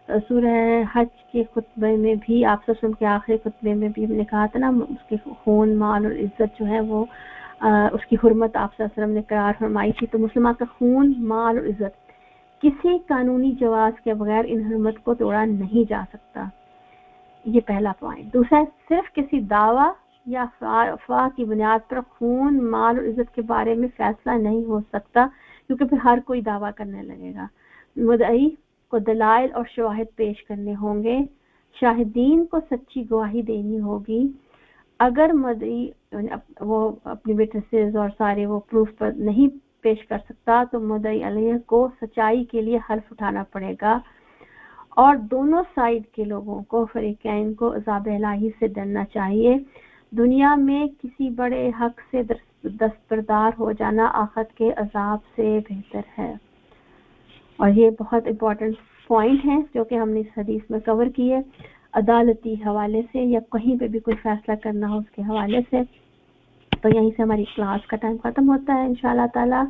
[SPEAKER 2] सूरह हज के खुतबे में भी, आप सब के आखिरी खुतबे में भी हमने कहा था ना, उसके खून माल और इज्जत जो है वो उसकी हुर्मत आप सल्लल्लाहु ने करार फरमाई थी। तो मुसलमान का खून माल और इज्जत किसी कानूनी जवाज के बगैर इन हुर्मत को तोड़ा नहीं जा सकता, ये पहला पॉइंट। दूसरा, सिर्फ किसी दावा या अफवाह की बुनियाद पर खून माल और इज्जत के बारे में फैसला नहीं हो सकता, क्योंकि फिर हर कोई दावा करने लगेगा। मुद्दई को दलाइल और शवाहिद पेश करने होंगे, शाहिदीन को सच्ची गवाही देनी होगी। अगर मुद्दई वो अपनी विटनेसेस और सारे वो प्रूफ पर नहीं पेश कर सकता तो मुद्दई अलैह को सच्चाई के लिए हल्फ उठाना पड़ेगा, और दोनों साइड के लोगों को, फरीकैन को अज़ाब इलाही से डरना चाहिए। दुनिया में किसी बड़े हक से दस्तबरदार हो जाना आखिरत के अजाब से बेहतर है। और ये बहुत इम्पोर्टेंट पॉइंट है जो कि हमने इस हदीस में कवर की है, अदालती हवाले से या कहीं पे भी कोई फैसला करना हो उसके हवाले से। तो यहीं से हमारी क्लास का टाइम खत्म होता है इंशाअल्लाह ताला।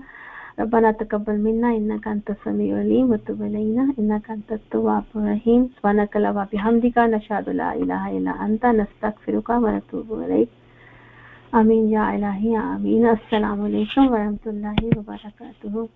[SPEAKER 2] रब्बना तक़ब्बल मिन्ना इन्नका अंतस समीउल अलीम व तुब अलैना इन्नका अंतत तव्वाबुर रहीम। सुब्हानक अल्लाहुम्मा व बिहम्दिका नशहदु ला इलाहा इल्ला अंता नस्तगफिरुका व नतूबु इलैक। आमीन या इलाही आमीन। अस्सलामु अलैकुम व रहमतुल्लाहि व बरकातुहू।